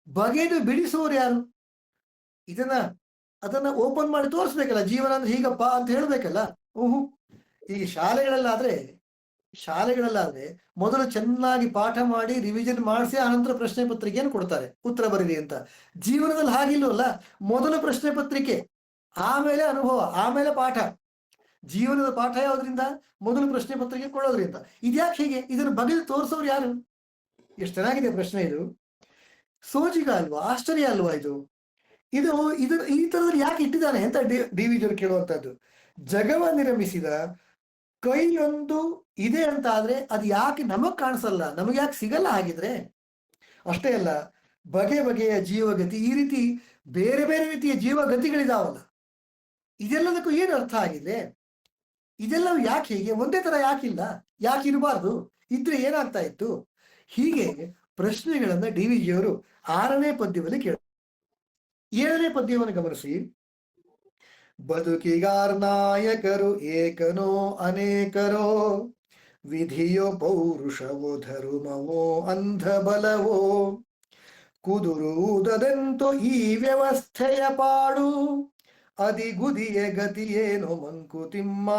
ಬಗೆದು ಬಿಡಿಸುವವರು ಯಾರು? ಅದನ್ನ ಓಪನ್ ಮಾಡಿ ತೋರಿಸ್ಬೇಕಲ್ಲ, ಜೀವನ ಅಂದ್ರೆ ಹೀಗಪ್ಪ ಅಂತ ಹೇಳ್ಬೇಕಲ್ಲ. ಈಗ ಶಾಲೆಗಳಲ್ಲಾದ್ರೆ ಮೊದಲು ಚೆನ್ನಾಗಿ ಪಾಠ ಮಾಡಿ ರಿವಿಷನ್ ಮಾಡಿಸಿ ಆನಂತರ ಪ್ರಶ್ನೆ ಪತ್ರಿಕೆಯನ್ನು ಕೊಡ್ತಾರೆ, ಉತ್ತರ ಬರೀರಿ ಅಂತ. ಜೀವನದಲ್ಲಿ ಹಾಗಿಲ್ವಲ್ಲ, ಮೊದಲು ಪ್ರಶ್ನೆ ಪತ್ರಿಕೆ, ಆಮೇಲೆ ಅನುಭವ, ಆಮೇಲೆ ಪಾಠ. ಜೀವನದ ಪಾಠ ಯಾವ್ದ್ರಿಂದ? ಮೊದಲು ಪ್ರಶ್ನೆ ಪತ್ರಿಕೆ ಕೊಡೋದ್ರಿಂದ. ಇದ್ಯಾಕೆ ಹೀಗೆ? ಇದನ್ನು ಬಗೆದು ತೋರಿಸೋರು ಯಾರು? ಎಷ್ಟು ಚೆನ್ನಾಗಿದೆ ಪ್ರಶ್ನೆ ಇದು. ಸೋಜಿಗ ಅಲ್ವಾ, ಆಶ್ಚರ್ಯ ಅಲ್ವಾ ಇದು? ಈ ತರದಲ್ಲಿ ಯಾಕೆ ಇಟ್ಟಿದ್ದಾನೆ ಅಂತ ಡಿ ವಿ ಜಿಯವರು ಕೇಳುವಂತದ್ದು. ಜಗವ ನಿರ್ಮಿಸಿದ ಕೈಯೊಂದು ಇದೆ ಅಂತ ಆದ್ರೆ ಅದು ಯಾಕೆ ನಮಗ್ ಕಾಣಿಸಲ್ಲ, ನಮಗೆ ಯಾಕೆ ಸಿಗಲ್ಲ? ಆಗಿದ್ರೆ ಅಷ್ಟೇ ಅಲ್ಲ, ಬಗೆ ಬಗೆಯ ಜೀವಗತಿ, ಈ ರೀತಿ ಬೇರೆ ಬೇರೆ ರೀತಿಯ ಜೀವಗತಿಗಳಿದಾವಲ್ಲ, ಇದೆಲ್ಲದಕ್ಕೂ ಏನು ಅರ್ಥ ಆಗಿದೆ? ಇದೆಲ್ಲವೂ ಯಾಕೆ ಹೀಗೆ? ಒಂದೇ ತರ ಯಾಕಿಲ್ಲ? ಯಾಕೆ ಇರಬಾರ್ದು? ಇದ್ರೆ ಏನಾಗ್ತಾ ಇತ್ತು? ಹೀಗೆ ಪ್ರಶ್ನೆಗಳನ್ನ ಡಿ ವಿ ಜಿಯವರು 6ನೇ ಪದ್ಯದಲ್ಲಿ ಕೇಳ. 7ನೇ ಪದ್ಯವನ್ನು ಗಮನಿಸಿ. ಬದುಕಿಗಾರ್ ನಾಯಕರು ಏಕನೋ ಅನೇಕರೋ, ವಿಧಿಯೋ ಪೌರುಷವೋ ಧರ್ಮವೋ ಅಂಧ ಬಲವೋ, ಕುದುರುವುದೆಂತೋ ಈ ವ್ಯವಸ್ಥೆಯ ಪಾಡು, ಅದಿಗುದಿಯ ಗತಿಯೇನೋ ಮಂಕುತಿಮ್ಮ,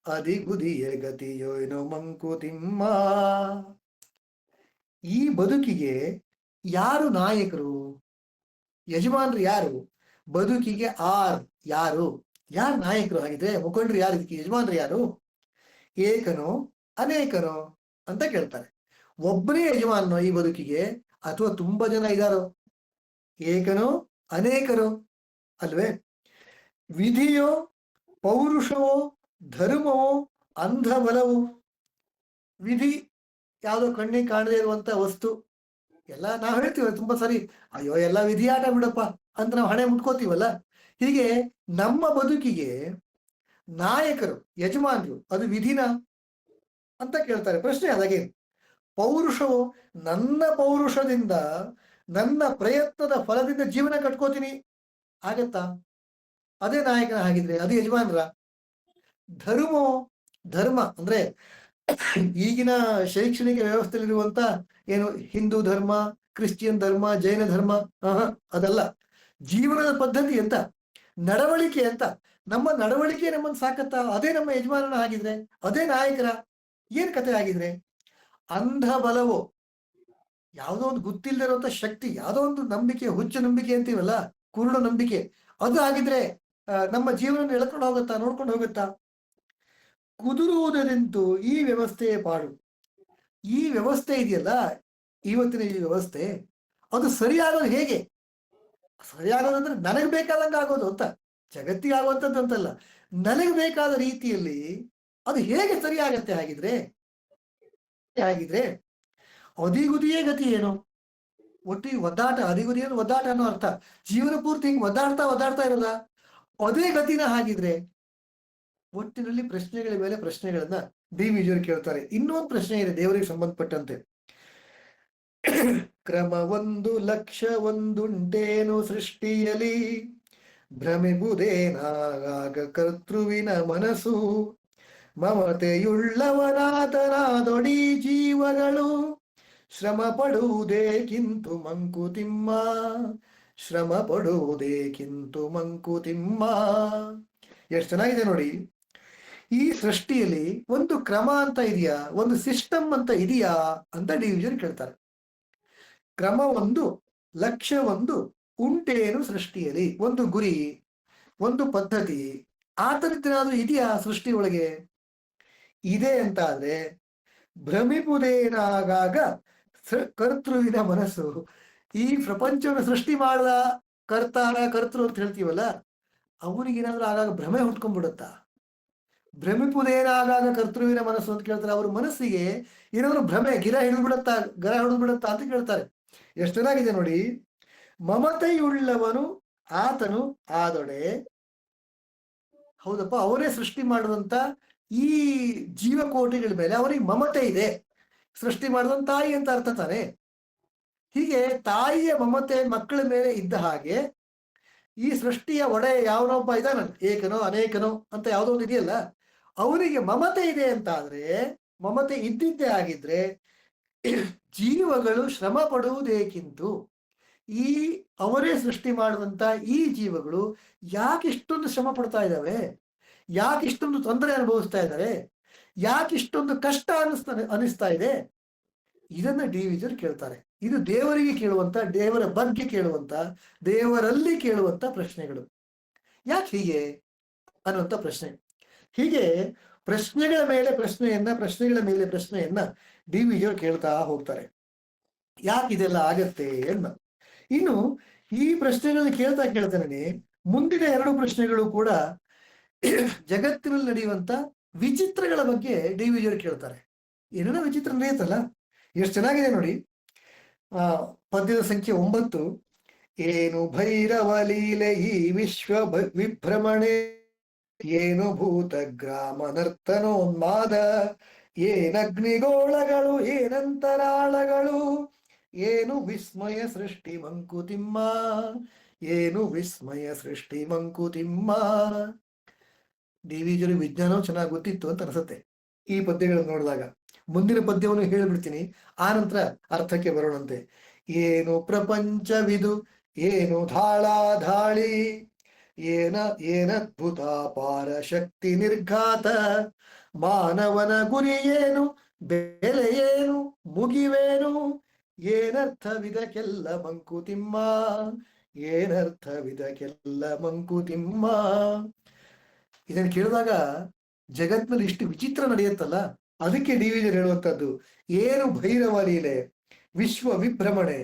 ಅದಿಗುದಿಯ ಗತಿಯೇನೋ ಮಂಕುತಿಮ್ಮ. ಈ ಬದುಕಿಗೆ ಯಾರು ನಾಯಕರು? ಯಜಮಾನ್ರು ಯಾರು? ಬದುಕಿಗೆ ಯಾರು ನಾಯಕರು? ಆಗಿದ್ರೆ ಮುಖಂಡರು ಯಾರು? ಇದಕ್ಕೆ ಯಜಮಾನ್ರು ಯಾರು? ಏಕನೋ ಅನೇಕನೋ ಅಂತ ಕೇಳ್ತಾರೆ. ಒಬ್ಬನೇ ಯಜಮಾನನೋ ಈ ಬದುಕಿಗೆ, ಅಥವಾ ತುಂಬಾ ಜನ ಇದ್ದಾರೋ? ಏಕನೋ ಅನೇಕರೋ ಅಲ್ವೇ? ವಿಧಿಯೋ ಪೌರುಷವೋ ಧರ್ಮವೋ ಅಂಧ ಬಲವೋ. ವಿಧಿ ಯಾವುದೋ ಕಣ್ಣಿಗೆ ಕಾಣದೇ ಇರುವಂತ ವಸ್ತು. ಎಲ್ಲ ನಾವು ಹೇಳ್ತೀವಿ ತುಂಬಾ ಸರಿ, ಅಯ್ಯೋ ಎಲ್ಲ ವಿಧಿಯಾಟ ಬಿಡಪ್ಪ ಅಂತ ನಾವು ಹಣೆ ಮುಟ್ಕೋತೀವಲ್ಲ. ಹೀಗೆ ನಮ್ಮ ಬದುಕಿಗೆ ನಾಯಕರು, ಯಜಮಾನರು, ಅದು ವಿಧಿನ ಅಂತ ಕೇಳ್ತಾರೆ. ಪ್ರಶ್ನೆ ಅದಾಗೆ. ಪೌರುಷವು, ನನ್ನ ಪೌರುಷದಿಂದ, ನನ್ನ ಪ್ರಯತ್ನದ ಫಲದಿಂದ ಜೀವನ ಕಟ್ಕೋತೀನಿ, ಆಗತ್ತಾ? ಅದೇ ನಾಯಕನ ಹಾಗಿದ್ರೆ ಅದು ಯಜಮಾನ್ರ. ಧರ್ಮೋ, ಧರ್ಮ ಅಂದ್ರೆ ಈಗಿನ ಶೈಕ್ಷಣಿಕ ವ್ಯವಸ್ಥೆಯಲ್ಲಿರುವಂತ ಏನು ಹಿಂದೂ ಧರ್ಮ, ಕ್ರಿಶ್ಚಿಯನ್ ಧರ್ಮ, ಜೈನ ಧರ್ಮ, ಅದಲ್ಲ. ಜೀವನದ ಪದ್ಧತಿ ಅಂತ, ನಡವಳಿಕೆ ಅಂತ. ನಮ್ಮ ನಡವಳಿಕೆ ನಮ್ಮನ್ನು ಸಾಕತ್ತಾ? ಅದೇ ನಮ್ಮ ಯಜಮಾನನ ಆಗಿದ್ರೆ, ಅದೇ ನಾಯಕರ. ಏನ್ ಕತೆ ಆಗಿದ್ರೆ? ಅಂಧ ಬಲವೋ, ಯಾವುದೋ ಒಂದು ಗೊತ್ತಿಲ್ಲದಿರುವಂತ ಶಕ್ತಿ, ಯಾವುದೋ ಒಂದು ನಂಬಿಕೆ, ಹುಚ್ಚು ನಂಬಿಕೆ ಅಂತೀವಲ್ಲ, ಕುರುಡು ನಂಬಿಕೆ, ಅದು ಆಗಿದ್ರೆ ನಮ್ಮ ಜೀವನ ಎಳ್ಕೊಂಡು ಹೋಗುತ್ತಾ, ನೋಡ್ಕೊಂಡು ಹೋಗುತ್ತಾ? ಕುದುರುವುದರಿಂತು ಈ ವ್ಯವಸ್ಥೆಯ ಪಾಡು. ಈ ವ್ಯವಸ್ಥೆ ಇದೆಯಲ್ಲ, ಇವತ್ತಿನ ಈ ವ್ಯವಸ್ಥೆ, ಅದು ಸರಿಯಾಗೋದು ಹೇಗೆ? ಸರಿಯಾಗೋದಂದ್ರೆ ನನಗೆ ಬೇಕಾದಂಗೆ ಆಗೋದು ಅಂತ, ಜಗತ್ತಿಗೆ ಆಗುವಂಥದ್ದು ಅಂತಲ್ಲ, ನನಗೆ ಬೇಕಾದ ರೀತಿಯಲ್ಲಿ ಅದು ಹೇಗೆ ಸರಿಯಾಗತ್ತೆ ಹಾಗಿದ್ರೆ? ಅದಿಗುದಿಯೇ ಗತಿ ಏನು? ಒಟ್ಟು ಈ ಒದ್ದಾಟ, ಅದಿಗುದಿ ಅಂದ್ರೆ ಒದ್ದಾಟ ಅನ್ನೋ ಅರ್ಥ. ಜೀವನ ಪೂರ್ತಿ ಹಿಂಗ್ ಒದ್ದಾಡ್ತಾ ಇರೋದ ಅದೇ ಗತಿನ ಹಾಗಿದ್ರೆ? ಒಟ್ಟಿನಲ್ಲಿ ಪ್ರಶ್ನೆಗಳ ಮೇಲೆ ಪ್ರಶ್ನೆಗಳನ್ನ ಡಿ ವಿಜಿಯವರು ಕೇಳ್ತಾರೆ. ಇನ್ನೊಂದು ಪ್ರಶ್ನೆ ಇದೆ ದೇವರಿಗೆ ಸಂಬಂಧಪಟ್ಟಂತೆ. ಕ್ರಮ ಒಂದು ಲಕ್ಷ ಒಂದುಂಟೇನು ಸೃಷ್ಟಿಯಲಿ, ಭ್ರಮೆಬುದೇನಾಗ ಕರ್ತೃವಿನ ಮನಸ್ಸು, ಮಮತೆಯುಳ್ಳವನಾತನಾದೊಡಿ ಜೀವಗಳು, ಶ್ರಮ ಪಡುವುದೇಕಿಂತು ಮಂಕುತಿಮ್ಮ, ಶ್ರಮ ಪಡುವುದೇಕಿಂತು ಮಂಕುತಿಮ್ಮ. ಎಷ್ಟು ಚೆನ್ನಾಗಿದೆ ನೋಡಿ. ಈ ಸೃಷ್ಟಿಯಲ್ಲಿ ಒಂದು ಕ್ರಮ ಅಂತ ಇದೆಯಾ, ಒಂದು ಸಿಸ್ಟಮ್ ಅಂತ ಇದೆಯಾ ಅಂತ ಡಿವಿಜನ್ ಕೇಳ್ತಾರೆ. ಕ್ರಮ ಒಂದು, ಲಕ್ಷ್ಯ ಒಂದು, ಉಂಟೇನು ಸೃಷ್ಟಿಯಲ್ಲಿ? ಒಂದು ಗುರಿ, ಒಂದು ಪದ್ಧತಿ, ಆ ಥರದ್ದೇನಾದ್ರೂ ಇದೆಯಾ ಸೃಷ್ಟಿ ಒಳಗೆ? ಇದೆ ಅಂತ ಆದ್ರೆ ಭ್ರಮಿಪುದೇನಾಗಾಗ ಕರ್ತೃವಿನ ಮನಸ್ಸು. ಈ ಪ್ರಪಂಚವನ್ನು ಸೃಷ್ಟಿ ಮಾಡದ ಕರ್ತೃ ಅಂತ ಹೇಳ್ತೀವಲ್ಲ, ಅವನಿಗೇನಾದ್ರೂ ಆಗಾಗ ಭ್ರಮೆ ಹುಟ್ಕೊಂಡ್ಬಿಡುತ್ತಾ? ಭ್ರಮಿಪುದೇನಾಗಾಗ ಕರ್ತೃವಿನ ಮನಸ್ಸು ಅಂತ ಕೇಳ್ತಾರೆ. ಅವ್ರ ಮನಸ್ಸಿಗೆ ಏನಾದ್ರು ಭ್ರಮೆ, ಗರ ಹಿಡಿದ್ಬಿಡುತ್ತಾ ಅಂತ ಕೇಳ್ತಾರೆ. ಎಷ್ಟು ಚೆನ್ನಾಗಿದೆ ನೋಡಿ. ಮಮತೆಯುಳ್ಳವನು ಆತನು ಆದೊಡೆ. ಹೌದಪ್ಪ, ಅವರೇ ಸೃಷ್ಟಿ ಮಾಡಿದಂತ ಈ ಜೀವಕೋಟಿಗಳ ಮೇಲೆ ಅವರಿಗೆ ಮಮತೆ ಇದೆ. ಸೃಷ್ಟಿ ಮಾಡಿದಂತ ತಾಯಿ ಅಂತ ಅರ್ಥ ತಾನೆ. ಹೀಗೆ ತಾಯಿಯ ಮಮತೆ ಮಕ್ಕಳ ಮೇಲೆ ಇದ್ದ ಹಾಗೆ ಈ ಸೃಷ್ಟಿಯ ಒಡೆ ಯಾವನೊಬ್ಬ ಇದಾನ, ಏಕನೋ ಅನೇಕನೋ ಅಂತ ಯಾವುದೋ ಒಂದು ಇದೆಯಲ್ಲ, ಅವರಿಗೆ ಮಮತೆ ಇದೆ ಅಂತ ಆದ್ರೆ, ಮಮತೆ ಇದ್ದಿದ್ದೇ ಆಗಿದ್ರೆ ಜೀವಗಳು ಶ್ರಮ ಪಡುವುದೇಕಿಂತು, ಈ ಅವರೇ ಸೃಷ್ಟಿ ಮಾಡಿದಂತ ಈ ಜೀವಗಳು ಯಾಕೆ ಇಷ್ಟೊಂದು ಶ್ರಮ ಪಡ್ತಾ ಇದ್ದಾವೆ? ಯಾಕೆ ಇಷ್ಟೊಂದು ತೊಂದರೆ ಅನುಭವಿಸ್ತಾ ಇದ್ದಾರೆ? ಯಾಕೆ ಇಷ್ಟೊಂದು ಕಷ್ಟ ಅನಿಸ್ತಾ ಇದೆ? ಇದನ್ನ ಡಿವಿಜರ್ ಕೇಳ್ತಾರೆ. ಇದು ದೇವರಿಗೆ ಕೇಳುವಂತ, ದೇವರ ಬಗ್ಗೆ ಕೇಳುವಂತ, ದೇವರಲ್ಲಿ ಕೇಳುವಂತ ಪ್ರಶ್ನೆಗಳು. ಯಾಕೆ ಹೀಗೆ ಅನ್ನುವಂತ ಪ್ರಶ್ನೆ. ಹೀಗೆ ಪ್ರಶ್ನೆಗಳ ಮೇಲೆ ಪ್ರಶ್ನೆಯನ್ನ ಡಿವಿಜರ್ ಕೇಳ್ತಾ ಹೋಗ್ತಾರೆ. ಯಾಕೆ ಇದೆಲ್ಲ ಆಗತ್ತೆ ಅನ್ನ. ಇನ್ನು ಈ ಪ್ರಶ್ನೆಗಳನ್ನ ಕೇಳ್ತಾನೆ ಮುಂದಿನ ಎರಡು ಪ್ರಶ್ನೆಗಳು ಕೂಡ ಜಗತ್ತಿನಲ್ಲಿ ನಡೆಯುವಂತ ವಿಚಿತ್ರಗಳ ಬಗ್ಗೆ ಡಿವಿಜರ್ ಕೇಳ್ತಾರೆ. ಏನೇನೋ ವಿಚಿತ್ರ ನಡೆಯುತ್ತಲ್ಲ, ಎಷ್ಟು ಚೆನ್ನಾಗಿದೆ ನೋಡಿ. ಪದ್ಯದ ಸಂಖ್ಯೆ 9. ಏನು ಭೈರವ ಲೀಲೆ ಈ ವಿಶ್ವ ವಿಭ್ರಮಣೆ, ಏನು ಭೂತ ಗ್ರಾಮ ನರ್ತನೋನ್ಮಾದ, ಏನಗ್ನಿಗೋಳಗಳು ಏನಂತರಾಳಗಳು, ಏನು ವಿಸ್ಮಯ ಸೃಷ್ಟಿ ಮಂಕುತಿಮ್ಮ, ಏನು ವಿಸ್ಮಯ ಸೃಷ್ಟಿ ಮಂಕುತಿಮ್ಮ. ಡಿವಿಜರ್ ವಿಜ್ಞಾನವು ಚೆನ್ನಾಗಿ ಗೊತ್ತಿತ್ತು ಅಂತ ಅನ್ಸುತ್ತೆ ಈ ಪದ್ಯಗಳನ್ನು ನೋಡಿದಾಗ. ಮುಂದಿನ ಪದ್ಯವನ್ನು ಹೇಳಿಬಿಡ್ತೀನಿ, ಆ ನಂತರ ಅರ್ಥಕ್ಕೆ ಬರೋಣಂತೆ. ಏನು ಪ್ರಪಂಚವಿದು, ಏನು ಧಾಳಿ, ಏನದ್ಭುತ ಪಾರ ಶಕ್ತಿ ನಿರ್ಘಾತ, ಮಾನವನ ಗುರಿ ಏನು, ಬೆಲೆ ಏನು, ಮುಗಿವೇನು, ಏನರ್ಥವಿದಕ್ಕೆಲ್ಲ ಮಂಕುತಿಮ್ಮ, ಏನರ್ಥವಿದಕ್ಕೆಲ್ಲ ಮಂಕುತಿಮ್ಮ. ಇದನ್ನು ಕೇಳಿದಾಗ ಜಗತ್ನಲ್ಲಿ ಇಷ್ಟು ವಿಚಿತ್ರ ನಡೆಯುತ್ತಲ್ಲ, ಅದಕ್ಕೆ ಡಿವಿಜರ್ ಹೇಳುವಂಥದ್ದು ಏನು ಭೈರವ ಲೀಲೆ, ವಿಶ್ವ ವಿಭ್ರಮಣೆ,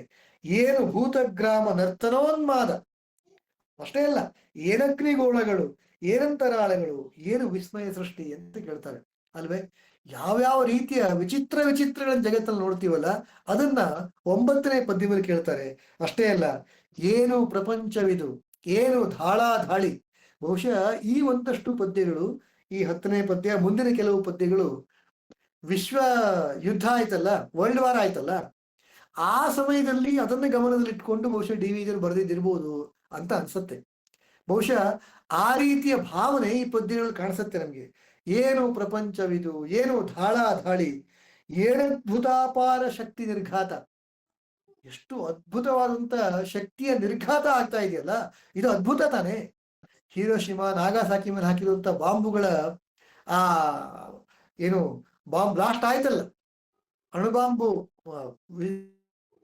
ಏನು ಭೂತಗ್ರಾಮ ನರ್ತನೋನ್ಮಾದ. ಅಷ್ಟೇ ಅಲ್ಲ, ಏನಗ್ನಿಗೋಳಗಳು ಏನಂತರಾಳಗಳು, ಏನು ವಿಸ್ಮಯ ಸೃಷ್ಟಿ ಅಂತ ಕೇಳ್ತಾರೆ ಅಲ್ವೇ. ಯಾವ್ಯಾವ ರೀತಿಯ ವಿಚಿತ್ರಗಳನ್ನ ಜಗತ್ತಲ್ಲಿ ನೋಡ್ತೀವಲ್ಲ, ಅದನ್ನ 9ನೇ ಪದ್ಯದಲ್ಲಿ ಕೇಳ್ತಾರೆ. ಅಷ್ಟೇ ಅಲ್ಲ, ಏನು ಪ್ರಪಂಚವಿದು, ಏನು ಧಾಳಿ. ಬಹುಶಃ ಈ ಒಂದಷ್ಟು ಪದ್ಯಗಳು, ಈ 10ನೇ ಪದ್ಯ, ಮುಂದಿನ ಕೆಲವು ಪದ್ಯಗಳು ವಿಶ್ವ ಯುದ್ಧ ಆಯ್ತಲ್ಲ, ವರ್ಲ್ಡ್ ವಾರ್ ಆಯ್ತಲ್ಲ, ಆ ಸಮಯದಲ್ಲಿ ಅದನ್ನ ಗಮನದಲ್ಲಿಟ್ಕೊಂಡು ಬಹುಶಃ ಡಿವಿಜರ್ ಬರೆದಿದ್ದಿರ್ಬೋದು ಅಂತ ಅನ್ಸುತ್ತೆ. ಬಹುಶಃ ಆ ರೀತಿಯ ಭಾವನೆ ಈ ಪದ್ಯಗಳಲ್ಲಿ ಕಾಣಿಸುತ್ತೆ ನಮಗೆ. ಏನು ಪ್ರಪಂಚವಿದು, ಏನು ಧಾಳಿ, ಏಳದ್ಭುತಾಪಾರ ಶಕ್ತಿ ನಿರ್ಘಾತ. ಎಷ್ಟು ಅದ್ಭುತವಾದಂತ ಶಕ್ತಿಯ ನಿರ್ಘಾತ ಆಗ್ತಾ ಇದೆಯಲ್ಲ, ಇದು ಅದ್ಭುತ ತಾನೆ. ಹಿರೋಶಿಮಾ ನಾಗಾಸಾಕಿ ಮೇಲೆ ಹಾಕಿರುವಂತ ಬಾಂಬುಗಳ ಆ ಏನು ಬಾಂಬ್ ಬ್ಲಾಸ್ಟ್ ಆಯ್ತಲ್ಲ, ಅಣುಬಾಂಬು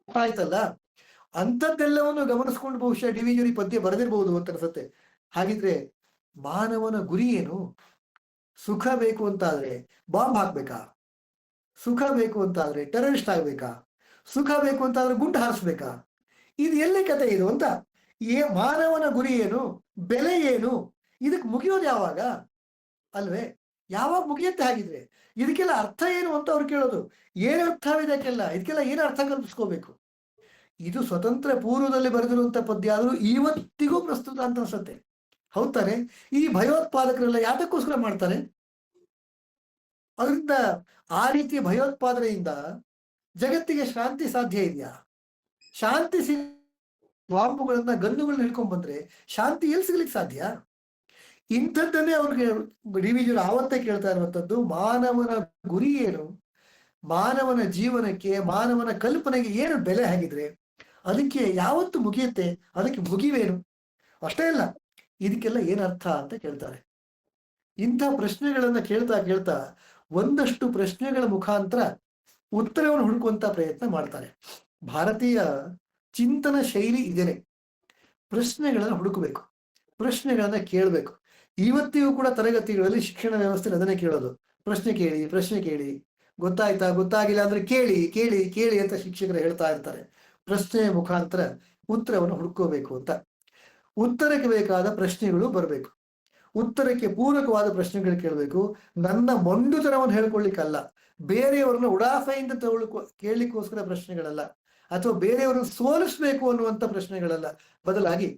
ಆಯ್ತಲ್ಲ, ಅಂಥದ್ದೆಲ್ಲವನ್ನು ಗಮನಿಸ್ಕೊಂಡು ಬಹುಶಃ ಡಿ ವಿ ಜಿಯವರ ಪದ್ಯ ಬರೆದಿರ್ಬಹುದು ಅಂತ ಅನ್ಸುತ್ತೆ. ಹಾಗಿದ್ರೆ ಮಾನವನ ಗುರಿ ಏನು? ಸುಖ ಬೇಕು ಅಂತಾದ್ರೆ ಬಾಂಬ್ ಹಾಕ್ಬೇಕಾ? ಸುಖ ಬೇಕು ಅಂತಾದ್ರೆ ಟೆರರಿಸ್ಟ್ ಆಗ್ಬೇಕಾ? ಸುಖ ಬೇಕು ಅಂತಾದ್ರೆ ಗುಂಡು ಹಾರಿಸ್ಬೇಕಾ? ಇದು ಎಲ್ಲಿ ಕತೆ ಇದು ಅಂತ. ಮಾನವನ ಗುರಿ ಏನು, ಬೆಲೆ ಏನು, ಇದಕ್ಕೆ ಮುಗಿಯೋದು ಯಾವಾಗ ಅಲ್ವೇ? ಯಾವಾಗ ಮುಗಿಯುತ್ತೆ? ಹಾಗಿದ್ರೆ ಇದಕ್ಕೆಲ್ಲ ಅರ್ಥ ಏನು ಅಂತ ಅವ್ರು ಕೇಳೋದು. ಏನು ಅರ್ಥವಿದೆ ಇದಕ್ಕೆಲ್ಲ ಏನು ಅರ್ಥ ಕಲ್ಪಿಸ್ಕೋಬೇಕು? ಇದು ಸ್ವತಂತ್ರ ಪೂರ್ವದಲ್ಲಿ ಬರೆದಿರುವಂತ ಪದ್ಯ ಆದ್ರೂ ಇವತ್ತಿಗೂ ಪ್ರಸ್ತುತ ಅಂತ ಅನ್ಸುತ್ತೆ. ಹೌದ್ ತಾನೆ? ಈ ಭಯೋತ್ಪಾದಕರೆಲ್ಲ ಯಾತಕ್ಕೋಸ್ಕರ ಮಾಡ್ತಾರೆ? ಅದರಿಂದ ಆ ರೀತಿಯ ಭಯೋತ್ಪಾದನೆಯಿಂದ ಜಗತ್ತಿಗೆ ಶಾಂತಿ ಸಾಧ್ಯ ಇದೆಯಾ? ಶಾಂತಿ ಬಾಂಬುಗಳನ್ನ ಗನ್ನುಗಳನ್ನ ಹಿಡ್ಕೊಂಡ್ ಬಂದ್ರೆ ಶಾಂತಿ ಎಲ್ಲಿ ಸಿಗ್ಲಿಕ್ಕೆ ಸಾಧ್ಯ? ಇಂಥದ್ದನ್ನೇ ಅವ್ರಿಗೆ ಡಿ ವಿ ಜಿಯವರು ಆವತ್ತೇ ಕೇಳ್ತಾ ಇರುವಂತದ್ದು. ಮಾನವನ ಗುರಿ ಏನು, ಮಾನವನ ಜೀವನಕ್ಕೆ, ಮಾನವನ ಕಲ್ಪನೆಗೆ ಏನು ಬೆಲೆ ಹಾಗಿದ್ರೆ ಅದಕ್ಕೆ ಯಾವತ್ತು ಮುಗಿಯುತ್ತೆ, ಅದಕ್ಕೆ ಮುಗಿವೇನು? ಅಷ್ಟೇ ಅಲ್ಲ, ಇದಕ್ಕೆಲ್ಲ ಏನರ್ಥ ಅಂತ ಕೇಳ್ತಾರೆ. ಇಂಥ ಪ್ರಶ್ನೆಗಳನ್ನ ಕೇಳ್ತಾ ಒಂದಷ್ಟು ಪ್ರಶ್ನೆಗಳ ಮುಖಾಂತರ ಉತ್ತರವನ್ನು ಹುಡುಕುವಂತ ಪ್ರಯತ್ನ ಮಾಡ್ತಾರೆ. ಭಾರತೀಯ ಚಿಂತನ ಶೈಲಿ ಇದೇನೆ. ಪ್ರಶ್ನೆಗಳನ್ನ ಹುಡುಕಬೇಕು, ಪ್ರಶ್ನೆಗಳನ್ನ ಕೇಳಬೇಕು. ಇವತ್ತಿಗೂ ಕೂಡ ತರಗತಿಗಳಲ್ಲಿ ಶಿಕ್ಷಣ ವ್ಯವಸ್ಥೆ ಅದನ್ನೇ ಕೇಳೋದು. ಪ್ರಶ್ನೆ ಕೇಳಿ, ಗೊತ್ತಾಯ್ತಾ, ಗೊತ್ತಾಗಿಲ್ಲ ಅಂದ್ರೆ ಕೇಳಿ ಅಂತ ಶಿಕ್ಷಕರು ಹೇಳ್ತಾ ಇರ್ತಾರೆ. ಪ್ರಶ್ನೆಯ ಮುಖಾಂತರ ಉತ್ತರವನ್ನು ಹುಡುಕೋಬೇಕು ಅಂತ. ಉತ್ತರಕ್ಕೆ ಬೇಕಾದ ಪ್ರಶ್ನೆಗಳು ಬರಬೇಕು, ಉತ್ತರಕ್ಕೆ ಪೂರಕವಾದ ಪ್ರಶ್ನೆಗಳು ಕೇಳಬೇಕು. ನನ್ನ ಮೊಂಡುತನವನ್ನು ಹೇಳ್ಕೊಳ್ಳಿಕ್ಕಲ್ಲ, ಬೇರೆಯವರನ್ನ ಉಡಾಫೆಯಿಂದ ಕೇಳಲಿಕ್ಕೋಸ್ಕರ ಪ್ರಶ್ನೆಗಳಲ್ಲ, ಅಥವಾ ಬೇರೆಯವರನ್ನು ಸೋಲಿಸ್ಬೇಕು ಅನ್ನುವಂಥ ಪ್ರಶ್ನೆಗಳಲ್ಲ. ಬದಲಾಗಿ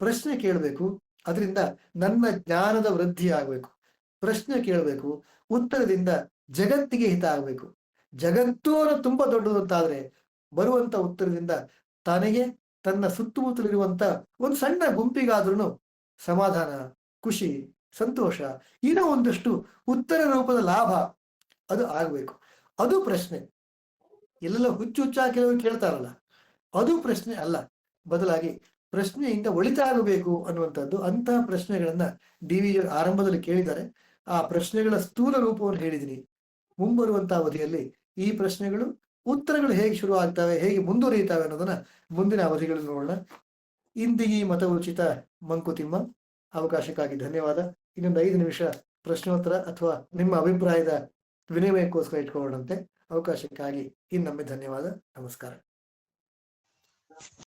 ಪ್ರಶ್ನೆ ಕೇಳಬೇಕು, ಅದರಿಂದ ನನ್ನ ಜ್ಞಾನದ ವೃದ್ಧಿ ಆಗಬೇಕು. ಪ್ರಶ್ನೆ ಕೇಳಬೇಕು, ಉತ್ತರದಿಂದ ಜಗತ್ತಿಗೆ ಹಿತ ಆಗಬೇಕು. ಜಗತ್ತು ತುಂಬಾ ದೊಡ್ಡದು ಅಂತಾದ್ರೆ ಬರುವಂತ ಉತ್ತರದಿಂದ ತನಗೆ, ತನ್ನ ಸುತ್ತಮುತ್ತಲಿರುವಂತ ಒಂದು ಸಣ್ಣ ಗುಂಪಿಗಾದ್ರೂ ಸಮಾಧಾನ, ಖುಷಿ, ಸಂತೋಷ, ಏನೋ ಒಂದಷ್ಟು ಉತ್ತರ ರೂಪದ ಲಾಭ ಅದು ಆಗಬೇಕು. ಅದು ಪ್ರಶ್ನೆ. ಎಲ್ಲೆಲ್ಲ ಹುಚ್ಚುಚ್ಚಾ ಕೆಲವರು ಕೇಳ್ತಾರಲ್ಲ, ಅದು ಪ್ರಶ್ನೆ ಅಲ್ಲ. ಬದಲಾಗಿ ಪ್ರಶ್ನೆಯಿಂದ ಒಳಿತಾಗಬೇಕು ಅನ್ನುವಂಥದ್ದು. ಅಂತಹ ಪ್ರಶ್ನೆಗಳನ್ನ ಡಿ ವಿ ಜಿಯವರು ಆರಂಭದಲ್ಲಿ ಕೇಳಿದ್ದಾರೆ. ಆ ಪ್ರಶ್ನೆಗಳ ಸ್ಥೂಲ ರೂಪವನ್ನು ಹೇಳಿದ್ದೀನಿ. ಮುಂಬರುವಂತಹ ಅವಧಿಯಲ್ಲಿ ಈ ಪ್ರಶ್ನೆಗಳು, ಉತ್ತರಗಳು ಹೇಗೆ ಶುರು ಆಗ್ತವೆ, ಹೇಗೆ ಮುಂದುವರಿಯುತ್ತವೆ ಅನ್ನೋದನ್ನ ಮುಂದಿನ ಅವಧಿಗಳಲ್ಲಿ ನೋಡೋಣ. ಇಂದಿಗೆ ಮತ ಉಚಿತ ಮಂಕುತಿಮ್ಮ. ಅವಕಾಶಕ್ಕಾಗಿ ಧನ್ಯವಾದ. ಇನ್ನೊಂದು 5 ನಿಮಿಷ ಪ್ರಶ್ನೋತ್ತರ ಅಥವಾ ನಿಮ್ಮ ಅಭಿಪ್ರಾಯದ ವಿನಿಮಯಕ್ಕೋಸ್ಕರ ಇಟ್ಕೊಳ್ಳೋಣಂತೆ. ಅವಕಾಶಕ್ಕಾಗಿ ಇನ್ನೊಮ್ಮೆ ಧನ್ಯವಾದ. ನಮಸ್ಕಾರ.